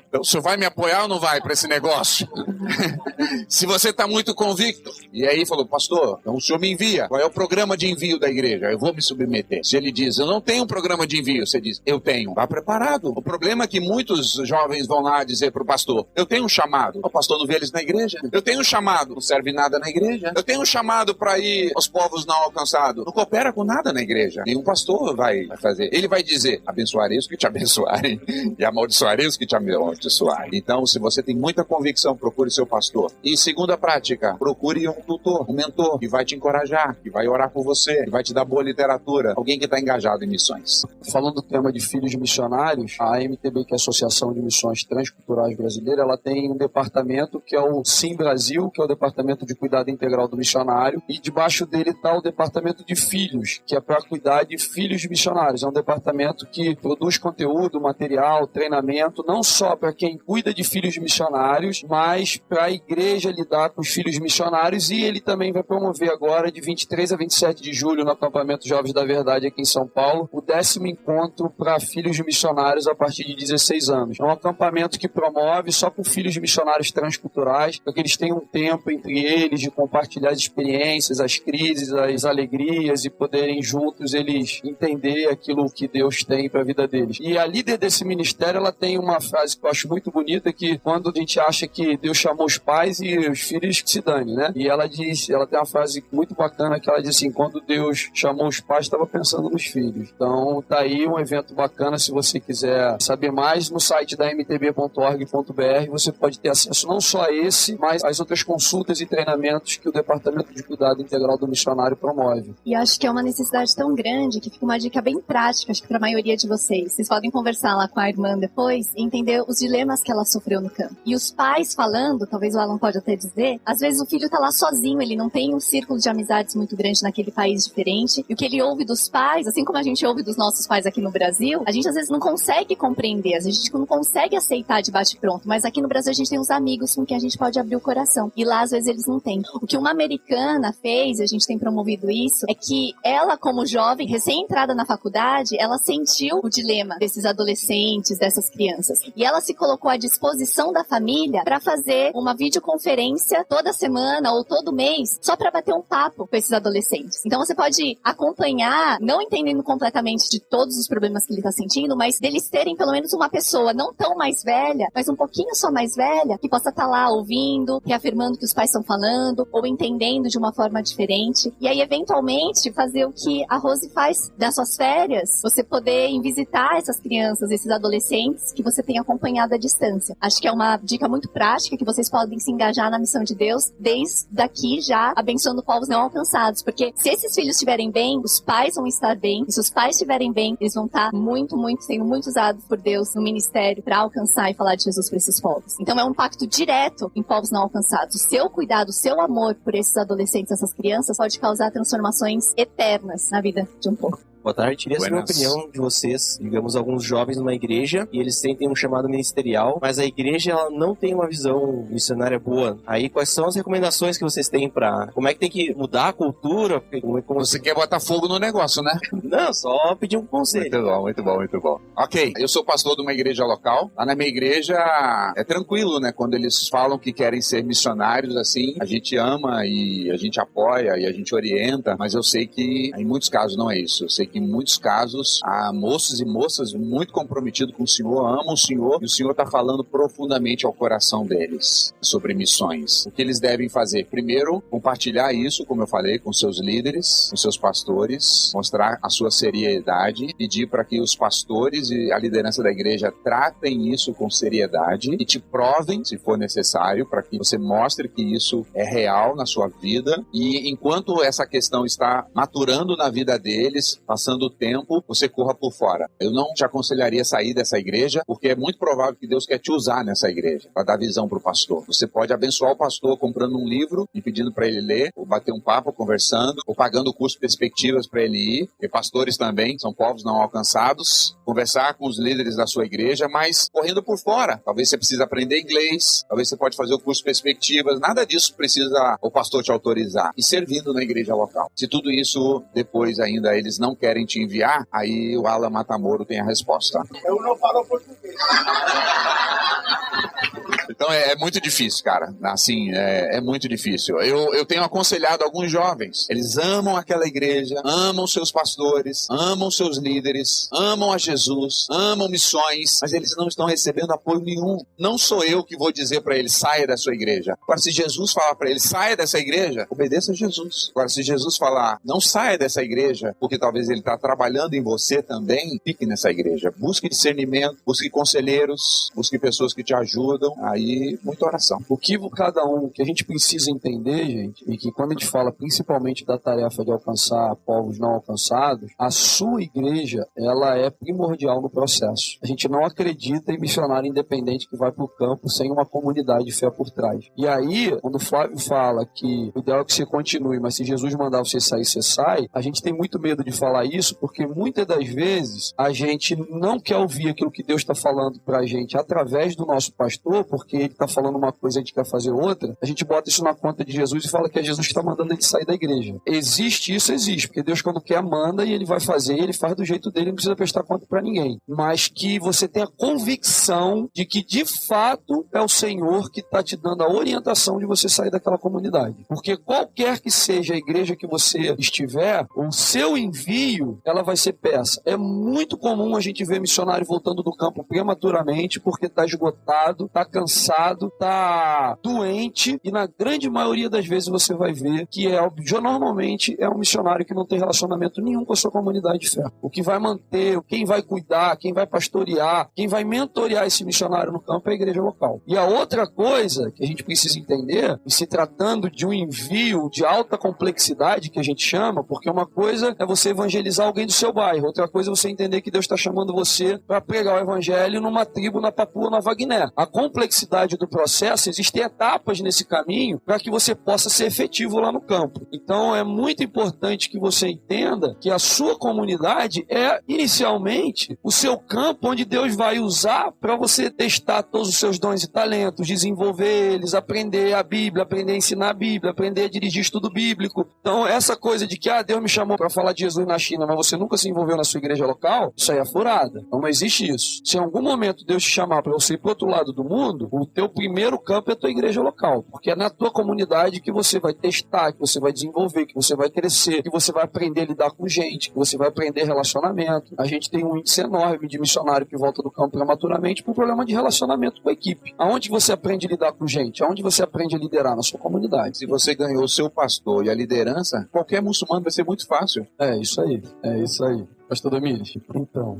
Então, o senhor vai me apoiar ou não vai para esse negócio? Se você está muito convicto. E aí falou, pastor, então o senhor me envia. Qual é o programa de envio da igreja? Eu vou me submeter. Se ele diz, eu não tenho um programa de envio, você diz, eu tenho. Vá preparado. O problema é que muitos jovens vão lá dizer para o pastor, eu tenho um chamado. O pastor não vê eles na igreja. Eu tenho um chamado. Não serve nada na igreja. Eu tenho um chamado para ir aos povos não alcançados. Não coopera com nada na igreja. Nenhum pastor vai fazer. Ele vai dizer, abençoarei os que te abençoarem e amaldiçoarei os que te amaldiçoarem. Então, se você tem muita convicção, procure seu pastor. E segunda prática, procure um tutor, um mentor, que vai te encorajar, que vai orar por você, que vai te dar boa literatura, alguém que está engajado em missões. Falando do tema de filhos missionários, a MTB, que é a Associação de Missões Transculturais Brasileira, ela tem um departamento que é o Sim Brasil, que é o Departamento de Cuidado Integral do Missionário, e debaixo dele está o Departamento de Filhos, que é para cuidar de filhos missionários. É um departamento que produz conteúdo, material, treinamento, não só para quem cuida de filhos missionários, mas para a igreja lidar com os filhos missionários, e ele também vai promover agora, de 23 a 27 de julho, no acampamento Jovens da Verdade aqui em São Paulo, o 10º encontro para filhos missionários a partir de 16 anos. É um acampamento que promove só com filhos missionários transculturais, para que eles tenham um tempo entre eles de compartilhar as experiências, as crises, as alegrias, e poderem juntos eles entender aquilo que Deus tem para a vida deles. E a líder desse ministério, ela tem uma frase que eu acho muito bonita, que quando a gente acha que Deus chamou os pais e os filhos, que se dane, né? E ela diz, ela tem uma frase muito bacana, que ela diz assim, quando Deus chamou os pais, estava pensando nos filhos. Então, tá aí um evento bacana, se você quiser saber mais, no site da mtb.org.br, você pode ter acesso não só a esse, mas às outras consultas e treinamentos que o Departamento de Cuidado Integral do Missionário promove. E acho que é uma necessidade tão grande que fica uma dica bem prática, acho que para a maioria de vocês. Vocês podem conversar lá com a irmã depois e entender os dilemas que ela sofreu no campo. E os pais falando, talvez o Alan pode até dizer, às vezes o filho tá lá sozinho, ele não tem um círculo de amizades muito grande naquele país diferente, e o que ele ouve dos pais, assim como a gente ouve dos nossos pais aqui no Brasil, a gente às vezes não consegue compreender, a gente não consegue aceitar de bate-pronto, mas aqui no Brasil a gente tem uns amigos com quem a gente pode abrir o coração, e lá às vezes eles não têm. O que uma americana fez, e a gente tem promovido isso, é que ela, como jovem, recém-entrada na faculdade, ela sentiu o dilema desses adolescentes, dessas crianças, e ela se colocou à disposição da família para fazer uma videoconferência toda semana ou todo mês, só para bater um papo com esses adolescentes. Então você pode acompanhar, não entendendo completamente de todos os problemas que ele está sentindo, mas deles terem pelo menos uma pessoa não tão mais velha, mas um pouquinho só mais velha, que possa estar lá ouvindo, reafirmando o que os pais estão falando, ou entendendo de uma forma diferente. E aí, eventualmente, fazer o que a Rose faz das suas férias, você poder ir visitar essas crianças, esses adolescentes que você tem acompanhado à distância. Acho que é uma dica muito prática que vocês podem se engajar na missão de Deus desde daqui, já abençoando povos não alcançados, porque se esses filhos estiverem bem, os pais vão estar bem, e se os pais estiverem bem, eles vão estar sendo muito usados por Deus no ministério para alcançar e falar de Jesus para esses povos. Então é um impacto direto em povos não alcançados. O seu cuidado, o seu amor por esses adolescentes, essas crianças, pode causar transformações eternas na vida de um povo. Boa tarde, queria saber a opinião de vocês. Digamos, alguns jovens numa igreja e eles sentem um chamado ministerial, mas a igreja ela não tem uma visão missionária boa. Aí, quais são as recomendações que vocês têm pra... Como é que tem que mudar a cultura? Como... Você quer botar fogo no negócio, né? Não, só pedir um conselho. Muito bom, muito bom, muito bom. Ok, eu sou pastor de uma igreja local. Lá na minha igreja é tranquilo, né? Quando eles falam que querem ser missionários, assim, a gente ama e a gente apoia e a gente orienta, mas eu sei que em muitos casos não é isso. Eu sei que em muitos casos há moços e moças muito comprometidos com o Senhor, amam o Senhor, e o Senhor está falando profundamente ao coração deles sobre missões. O que eles devem fazer? Primeiro, compartilhar isso, como eu falei, com seus líderes, com seus pastores, mostrar a sua seriedade, pedir para que os pastores e a liderança da igreja tratem isso com seriedade e te provem, se for necessário, para que você mostre que isso é real na sua vida. E enquanto essa questão está maturando na vida deles, passando o tempo, você corra por fora. Eu não te aconselharia a sair dessa igreja, porque é muito provável que Deus quer te usar nessa igreja, para dar visão para o pastor. Você pode abençoar o pastor comprando um livro e pedindo para ele ler, ou bater um papo conversando, ou pagando o curso de Perspectivas para ele ir, e pastores também, são povos não alcançados, conversar com os líderes da sua igreja, mas correndo por fora. Talvez você precise aprender inglês, talvez você pode fazer o curso de Perspectivas, nada disso precisa o pastor te autorizar. E servindo na igreja local. Se tudo isso, depois ainda eles não querem te enviar, aí o Alan Matamoro tem a resposta. Eu não falo português. Então é muito difícil, cara. Assim, é muito difícil. Eu tenho aconselhado alguns jovens. Eles amam aquela igreja, amam seus pastores, amam seus líderes, amam a Jesus, amam missões, mas eles não estão recebendo apoio nenhum. Não sou eu que vou dizer para eles, saia da sua igreja. Agora, se Jesus falar para eles, saia dessa igreja, obedeça a Jesus. Agora, se Jesus falar, não saia dessa igreja, porque talvez ele está trabalhando em você também, fique nessa igreja. Busque discernimento, busque conselheiros, busque pessoas que te ajudam. Aí, muita oração. O que cada um, que a gente precisa entender, gente, e que quando a gente fala principalmente da tarefa de alcançar povos não alcançados, a sua igreja, ela é primordial no processo. A gente não acredita em missionário independente que vai para o campo sem uma comunidade de fé por trás. E aí, quando o Flávio fala que o ideal é que você continue, mas se Jesus mandar você sair, você sai, a gente tem muito medo de falar isso, porque muitas das vezes a gente não quer ouvir aquilo que Deus está falando para a gente através do nosso pastor, porque ele está falando uma coisa e a gente quer fazer outra, a gente bota isso na conta de Jesus e fala que é Jesus que está mandando ele sair da igreja. Existe isso, existe, porque Deus quando quer manda e ele vai fazer, e ele faz do jeito dele, não precisa prestar conta para ninguém. Mas que você tenha convicção de que de fato é o Senhor que está te dando a orientação de você sair daquela comunidade. Porque qualquer que seja a igreja que você estiver, o seu envio, ela vai ser peça. É muito comum a gente ver missionário voltando do campo prematuramente porque está esgotado, está cansado, está doente, e na grande maioria das vezes você vai ver que normalmente é um missionário que não tem relacionamento nenhum com a sua comunidade de fé. O que vai manter, quem vai cuidar, quem vai pastorear, quem vai mentorear esse missionário no campo é a igreja local. E a outra coisa que a gente precisa entender, e se tratando de um envio de alta complexidade que a gente chama, porque uma coisa é você evangelizar alguém do seu bairro, outra coisa é você entender que Deus está chamando você para pregar o evangelho numa tribo na Papua Nova Guiné. A complexidade do processo, existem etapas nesse caminho para que você possa ser efetivo lá no campo. Então é muito importante que você entenda que a sua comunidade é inicialmente o seu campo onde Deus vai usar para você testar todos os seus dons e talentos, desenvolver eles, aprender a Bíblia, aprender a ensinar a Bíblia, aprender a dirigir estudo bíblico. Então essa coisa de que Deus me chamou para falar de Jesus na China, mas você nunca se envolveu na sua igreja local, isso aí é furada. Então não existe isso. Se em algum momento Deus te chamar para você ir para o outro lado do mundo, o teu primeiro campo é a tua igreja local, porque é na tua comunidade que você vai testar, que você vai desenvolver, que você vai crescer, que você vai aprender a lidar com gente, que você vai aprender relacionamento. A gente tem um índice enorme de missionário que volta do campo prematuramente por problema de relacionamento com a equipe. Aonde você aprende a lidar com gente? Aonde você aprende a liderar? Na sua comunidade. Se você ganhou o seu pastor e a liderança, qualquer muçulmano vai ser muito fácil. É isso aí. Pastor Domingos. Então,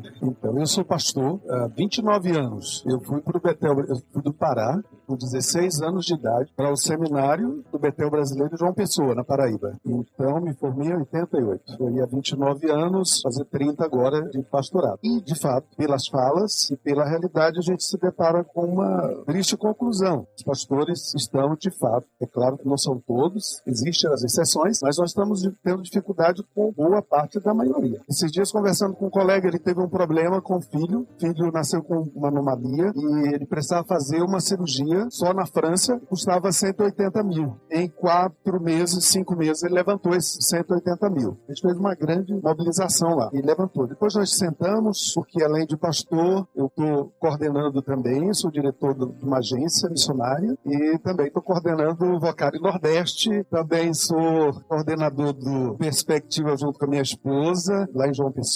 eu sou pastor há 29 anos. Eu fui para o Betel, eu fui do Pará, com 16 anos de idade, para o seminário do Betel Brasileiro de João Pessoa, na Paraíba. Então, me formei em 88. Eu ia há 29 anos, fazer 30 agora de pastorado. E, de fato, pelas falas e pela realidade, a gente se depara com uma triste conclusão. Os pastores estão, de fato, é claro que não são todos, existem as exceções, mas nós estamos tendo dificuldade com boa parte da maioria. Esses dias, conversando com um colega, ele teve um problema com o filho. O filho nasceu com uma anomalia e ele precisava fazer uma cirurgia só na França, custava 180 mil. Em 4 meses, 5 meses, ele levantou esses 180 mil. A gente fez uma grande mobilização lá e levantou. Depois nós sentamos, porque além de pastor, eu estou coordenando também, sou diretor de uma agência missionária e também estou coordenando o Vocário Nordeste, também sou coordenador do Perspectiva junto com a minha esposa, lá em João Pessoa.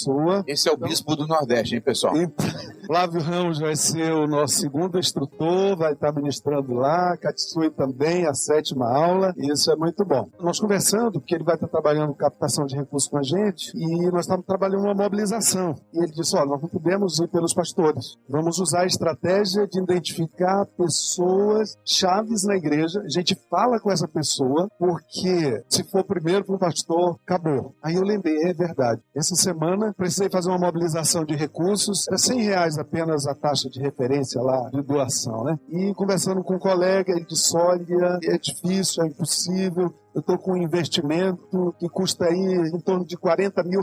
Esse é o bispo do Nordeste, hein, pessoal? Flávio Ramos vai ser o nosso segundo instrutor, vai estar ministrando lá, Katsui também, a 7ª aula, e isso é muito bom. Nós conversando, porque ele vai estar trabalhando captação de recursos com a gente, e nós estamos trabalhando uma mobilização. E ele disse, nós não podemos ir pelos pastores, vamos usar a estratégia de identificar pessoas chaves na igreja, a gente fala com essa pessoa, porque se for primeiro para um pastor, acabou. Aí eu lembrei, é verdade. Essa semana precisei fazer uma mobilização de recursos, era R$100 apenas a taxa de referência lá de doação, né? E conversando com um colega, ele disse, olha, é difícil, é impossível. Eu estou com um investimento que custa aí em torno de R$40 mil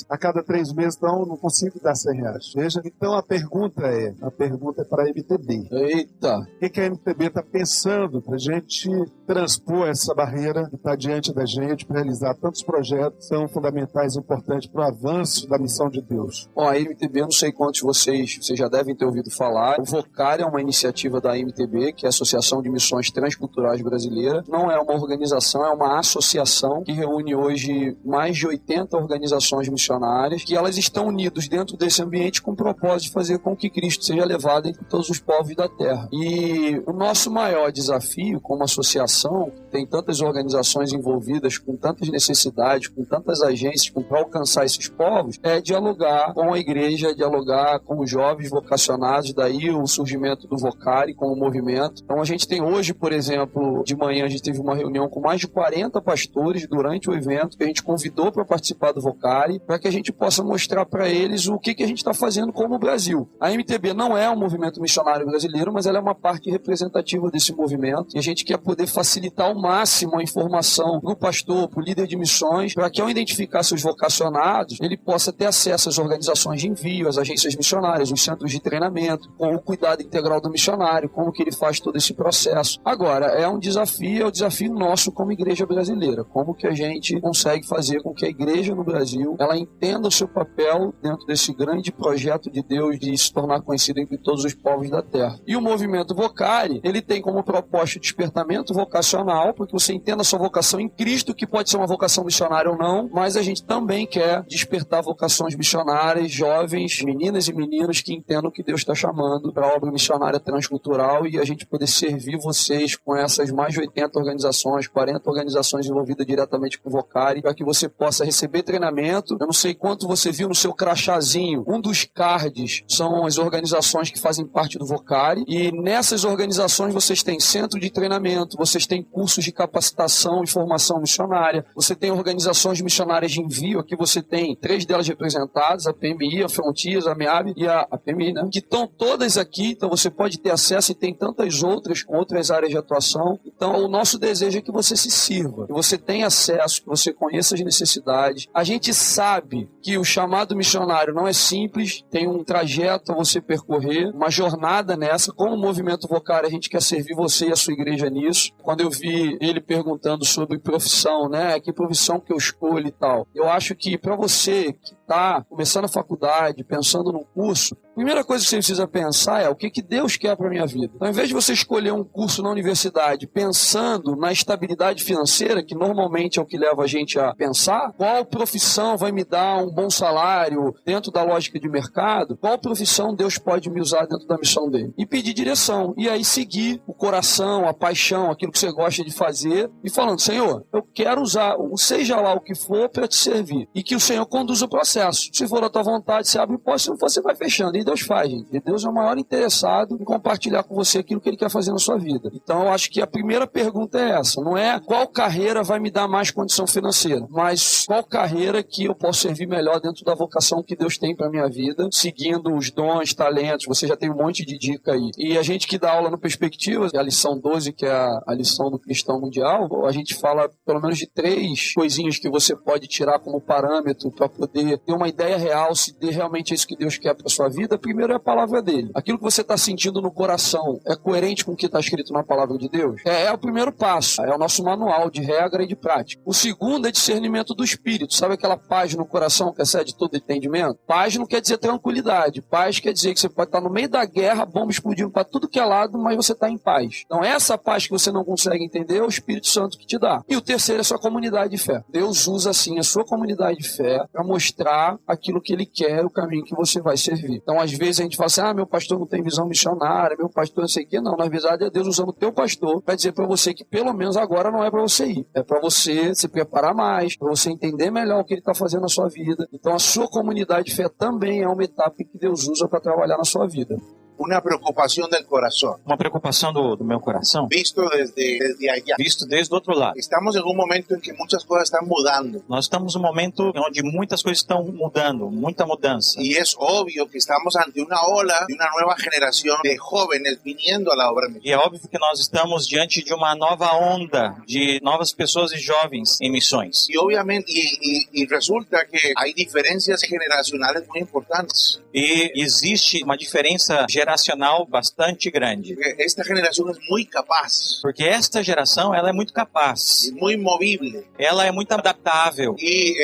a cada 3 meses, então não consigo dar R$100. Veja, então a pergunta é para a MTB. Eita! O que a MTB está pensando para a gente transpor essa barreira que está diante da gente para realizar tantos projetos tão fundamentais e importantes para o avanço da missão de Deus? Bom, a MTB, eu não sei quantos vocês já devem ter ouvido falar. O Vocari é uma iniciativa da MTB, que é a Associação de Missões Transculturais Brasileira. Não é uma organização, é uma associação que reúne hoje mais de 80 organizações missionárias, que elas estão unidas dentro desse ambiente com o propósito de fazer com que Cristo seja levado entre todos os povos da terra. E o nosso maior desafio como associação, tem tantas organizações envolvidas, com tantas necessidades, com tantas agências para alcançar esses povos, é dialogar com a igreja, dialogar com os jovens vocacionados, daí o surgimento do Vocari com o movimento. Então a gente tem hoje, por exemplo, de manhã a gente teve uma reunião com mais de 40 pastores durante o evento, que a gente convidou para participar do Vocari, para que a gente possa mostrar para eles o que a gente está fazendo como Brasil. A MTB não é um movimento missionário brasileiro, mas ela é uma parte representativa desse movimento, e a gente quer poder facilitar ao máximo a informação para o pastor, para o líder de missões, para que ao identificar seus vocacionados, ele possa ter acesso às organizações de envio, às agências missionárias, os centros de treinamento, com o cuidado integral do missionário, como que ele faz todo esse processo. Agora, é um desafio nosso como igreja brasileira, como que a gente consegue fazer com que a igreja no Brasil, ela entenda o seu papel dentro desse grande projeto de Deus de se tornar conhecido entre todos os povos da terra. E o movimento Vocari, ele tem como proposta o despertamento vocacional, porque você entenda a sua vocação em Cristo, que pode ser uma vocação missionária ou não, mas a gente também quer despertar vocações missionárias, jovens, meninas e meninos que entendam que Deus está chamando para a obra missionária transcultural, e a gente poder servir vocês com essas mais de 80 organizações, 40 organizações envolvidas diretamente com o Vocari, para que você possa receber treinamento. Eu não sei quanto você viu no seu crachazinho, um dos cards são as organizações que fazem parte do Vocari, e nessas organizações vocês têm centro de treinamento, vocês têm cursos de capacitação e formação missionária, você tem organizações missionárias de envio, aqui você tem 3 delas representadas, a PMI, a Frontiers, a MEAB e a PMI, né? Que estão todas aqui, então você pode ter acesso, e tem tantas outras com outras áreas de atuação. Então o nosso desejo é que você se sirva, que você tenha acesso, que você conheça as necessidades. A gente sabe que o chamado missionário não é simples, tem um trajeto a você percorrer, uma jornada nessa. Como o movimento Vocari, a gente quer servir você e a sua igreja nisso. Quando eu vi ele perguntando sobre profissão, né, que profissão que eu escolho e tal, eu acho que para você que está começando a faculdade, pensando no curso, a primeira coisa que você precisa pensar é o que Deus quer para a minha vida. Então, ao invés de você escolher um curso na universidade pensando na estabilidade financeira, que normalmente é o que leva a gente a pensar, qual profissão vai me dar um bom salário dentro da lógica de mercado, qual profissão Deus pode me usar dentro da missão dele. E pedir direção. E aí seguir o coração, a paixão, aquilo que você gosta de fazer, e falando, Senhor, eu quero usar, seja lá o que for, para te servir. E que o Senhor conduza o processo. Se for a tua vontade, você abre o poste, se não for, você vai fechando. E Deus faz, gente. E Deus é o maior interessado em compartilhar com você aquilo que Ele quer fazer na sua vida. Então, eu acho que a primeira pergunta é essa. Não é qual carreira vai me dar mais condição financeira, mas qual carreira que eu posso servir melhor dentro da vocação que Deus tem para minha vida, seguindo os dons, talentos. Você já tem um monte de dica aí. E a gente que dá aula no Perspectivas, a lição 12, que é a lição do cristão mundial, a gente fala pelo menos de 3 coisinhas que você pode tirar como parâmetro para poder ter uma ideia real se realmente é isso que Deus quer para sua vida. Primeiro é a palavra dele. Aquilo que você está sentindo no coração é coerente com o que está escrito na palavra de Deus? É o primeiro passo. É o nosso manual de regra e de prática. O segundo é discernimento do espírito. Sabe aquela paz no coração que excede todo entendimento? Paz não quer dizer tranquilidade. Paz quer dizer que você pode estar no meio da guerra, bomba explodindo para tudo que é lado, mas você está em paz. Então essa paz que você não consegue entender é o Espírito Santo que te dá. E o terceiro é a sua comunidade de fé. Deus usa assim a sua comunidade de fé para mostrar mostrar aquilo que ele quer, o caminho que você vai servir. Então, às vezes, a gente fala assim, meu pastor não tem visão missionária, meu pastor não sei o quê. Não, na verdade, é Deus usando o teu pastor para dizer para você que, pelo menos agora, não é para você ir. É para você se preparar mais, para você entender melhor o que ele está fazendo na sua vida. Então, a sua comunidade de fé também é uma etapa que Deus usa para trabalhar na sua vida. Una preocupación del corazón. Uma preocupação do meu coração. Visto desde allá. Visto desde o outro lado. Estamos en un momento en que muchas cosas están mudando. Nós estamos num momento onde muitas coisas estão mudando, muita mudança. Y es obvio que estamos ante una ola de una nueva generación de jóvenes viniendo a la obra misionera. E é óbvio que nós estamos diante de uma nova onda de novas pessoas e jovens em missões. Y obviamente, y resulta que hay diferencias generacionales muy importantes. E existe uma diferença geracional bastante grande. Esta generación es muy capaz. Porque esta geração, ela é muito capaz. Muy movible. Ela é muito adaptável. Y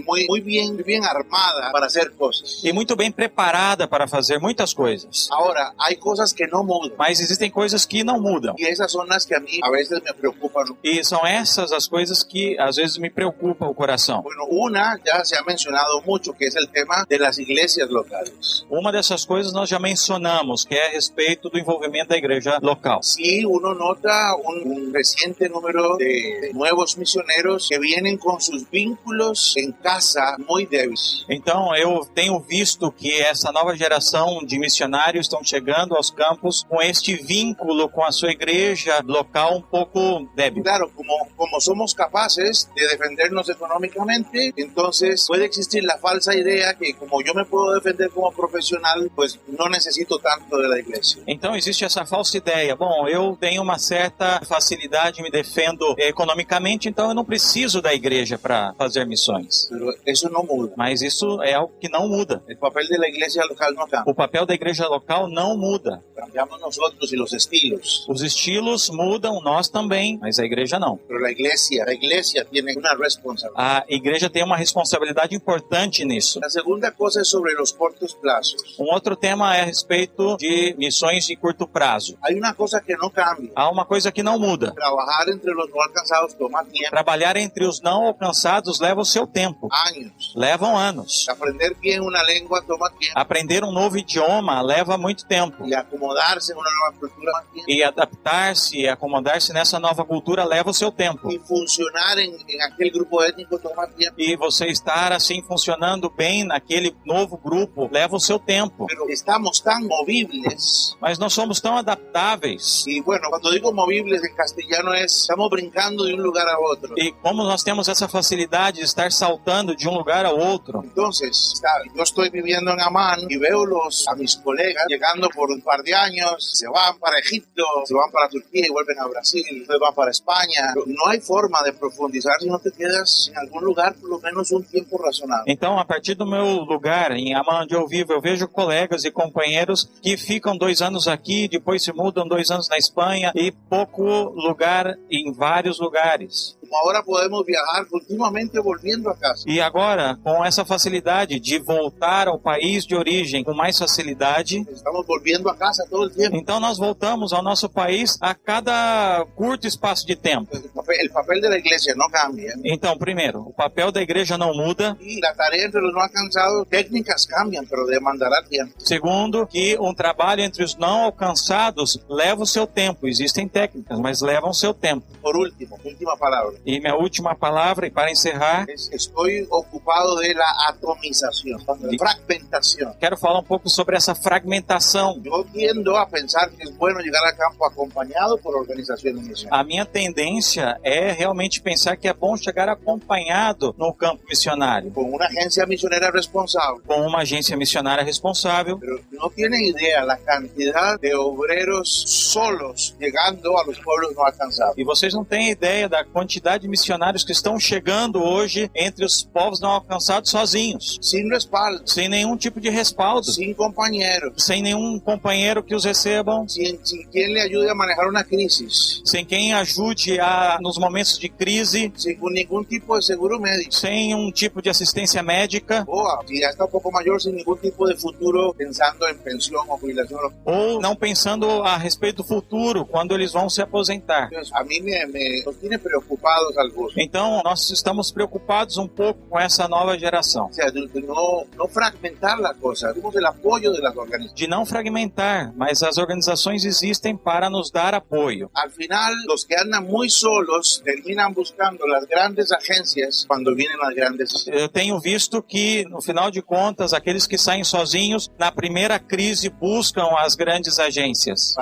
muy bien armada para hacer cosas. E muito bem preparada para fazer muitas coisas. Ahora, hay cosas que no mudan. Mas existem coisas que não mudam. Y esas son las que a mí a veces me preocupan. E são essas as coisas que às vezes me preocupam o coração. Bueno, una ya se ha mencionado mucho, que es el tema de las iglesias locales. Uma dessas coisas nós já mencionamos, que é a respeito do envolvimento da igreja local. Sí, uno nota un reciente número de nuevos misioneros que vienen con sus vínculos en casa muy débiles. Então, eu tenho visto que essa nova geração de missionários estão chegando aos campos com este vínculo com a sua igreja local um pouco débil. Claro, como somos capaces de defendernos económicamente, entonces puede existir la falsa idea que como yo me puedo defender como profesional, pues no necesito tanto de la iglesia. Então existe essa falsa ideia. Bom, eu tenho uma certa facilidade, me defendo economicamente, então eu não preciso da igreja para fazer missões. Pero eso no muda. Mas isso é algo que não muda. El papel de la iglesia local no cambia. O papel da igreja local não muda. Cambiamos nosotros y los estilos. Os estilos mudam, nós também, mas a igreja não. Pero la iglesia tiene una responsabilidad. A igreja tem uma responsabilidade importante nisso. La segunda cosa es sobre los cortos plazos. Um outro tema é a respeito de missões de curto prazo. Hay una cosa que no cambia. Há uma coisa que não muda. Trabajar entre los no alcanzados toma tiempo. Trabalhar entre os não alcançados leva o seu tempo. Años. Levam anos. Aprender bien una lengua toma tiempo. Aprender um novo idioma leva muito tempo. Y acomodarse en una nueva cultura toma tiempo. E adaptar-se e acomodar-se nessa nova cultura leva o seu tempo. Y funcionar en aquel grupo étnico toma tiempo. E você estar assim funcionando bem naquele novo grupo leva o seu tempo. Pero estamos tan movibles. Mas nós somos tão adaptáveis. Y bueno, cuando digo movibles en castellano es estamos brincando de un lugar a otro. E como nós temos essa facilidade de estar saltando de um lugar ao outro. Entonces, yo estoy viviendo en Amán y veo a mis colegas llegando por un par de años, se van para Egipto, se van para Turquía y vuelven a Brasil, después van para España. No hay forma de profundizar si no te quedas en algún lugar por lo menos un tiempo razonable. Então, a partir do meu lugar, em Amán, onde eu vivo, eu vejo colegas e companheiros que ficam 2 anos aqui, depois se mudam 2 anos na Espanha e pouco lugar em vários lugares. Como agora podemos viajar continuamente volviendo a casa. E agora, com essa facilidade de voltar ao país de origem com mais facilidade, estamos volviendo a casa todo el tiempo. Então nós voltamos ao nosso país a cada curto espaço de tempo. El papel de la iglesia no cambia. Então, primeiro, o papel da igreja não muda. Y la tarea entre los no alcanzados, técnicas cambian, pero demandará tiempo. Segundo, que um trabalho entre os não alcançados leva o seu tempo. Existem técnicas, mas levam o seu tempo. Por último, última palavra. E minha última palavra, e para encerrar, estou ocupado de la atomização, fragmentação. Quero falar um pouco sobre essa fragmentação. Eu tendo a pensar que é bom chegar a campo acompanhado por organizações missionárias. A minha tendência é realmente pensar que é bom chegar acompanhado no campo missionário. Com uma agência missionária responsável. Com uma agência missionária responsável. Pero não têm ideia da quantidade de obreiros solos chegando a los pueblos não alcançados. E vocês não têm ideia da quantidade de missionários que estão chegando hoje entre os povos não alcançados sozinhos. Sem respaldo. Sem nenhum tipo de respaldo. Sem companheiro. Sem nenhum companheiro que os recebam. Sem quem lhe ajude a manejar uma crise. Sem quem ajude nos momentos de crise. Sem nenhum tipo de seguro médico. Sem um tipo de assistência médica. Se já está um pouco maior, sem nenhum tipo de futuro, pensando em pensão ou jubilação. Ou não pensando a respeito do futuro, quando eles vão se aposentar. A mim me tiene preocupado llamados al gozo. Então, nós estamos preocupados um pouco com essa nova geração. O sea, de no fragmentar la cosa, tenemos el apoyo de las organizaciones. De não fragmentar, mas as organizações existem para nos dar apoio. Al final, los que andan muy solos terminan buscando las grandes agencias cuando vienen las grandes. Eu tenho visto que, no final de contas, aqueles que saem sozinhos, na primeira crise, buscam as grandes agências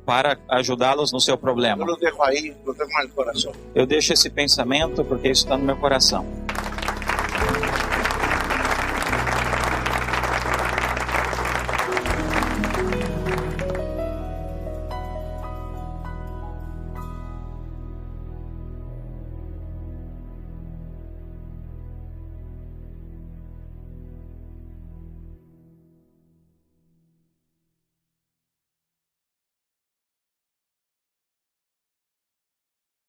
para ajudá-los no seu problema. Eu los dejo ahí, los tengo en el corazón. Eu deixo esse pensamento porque isso está no meu coração.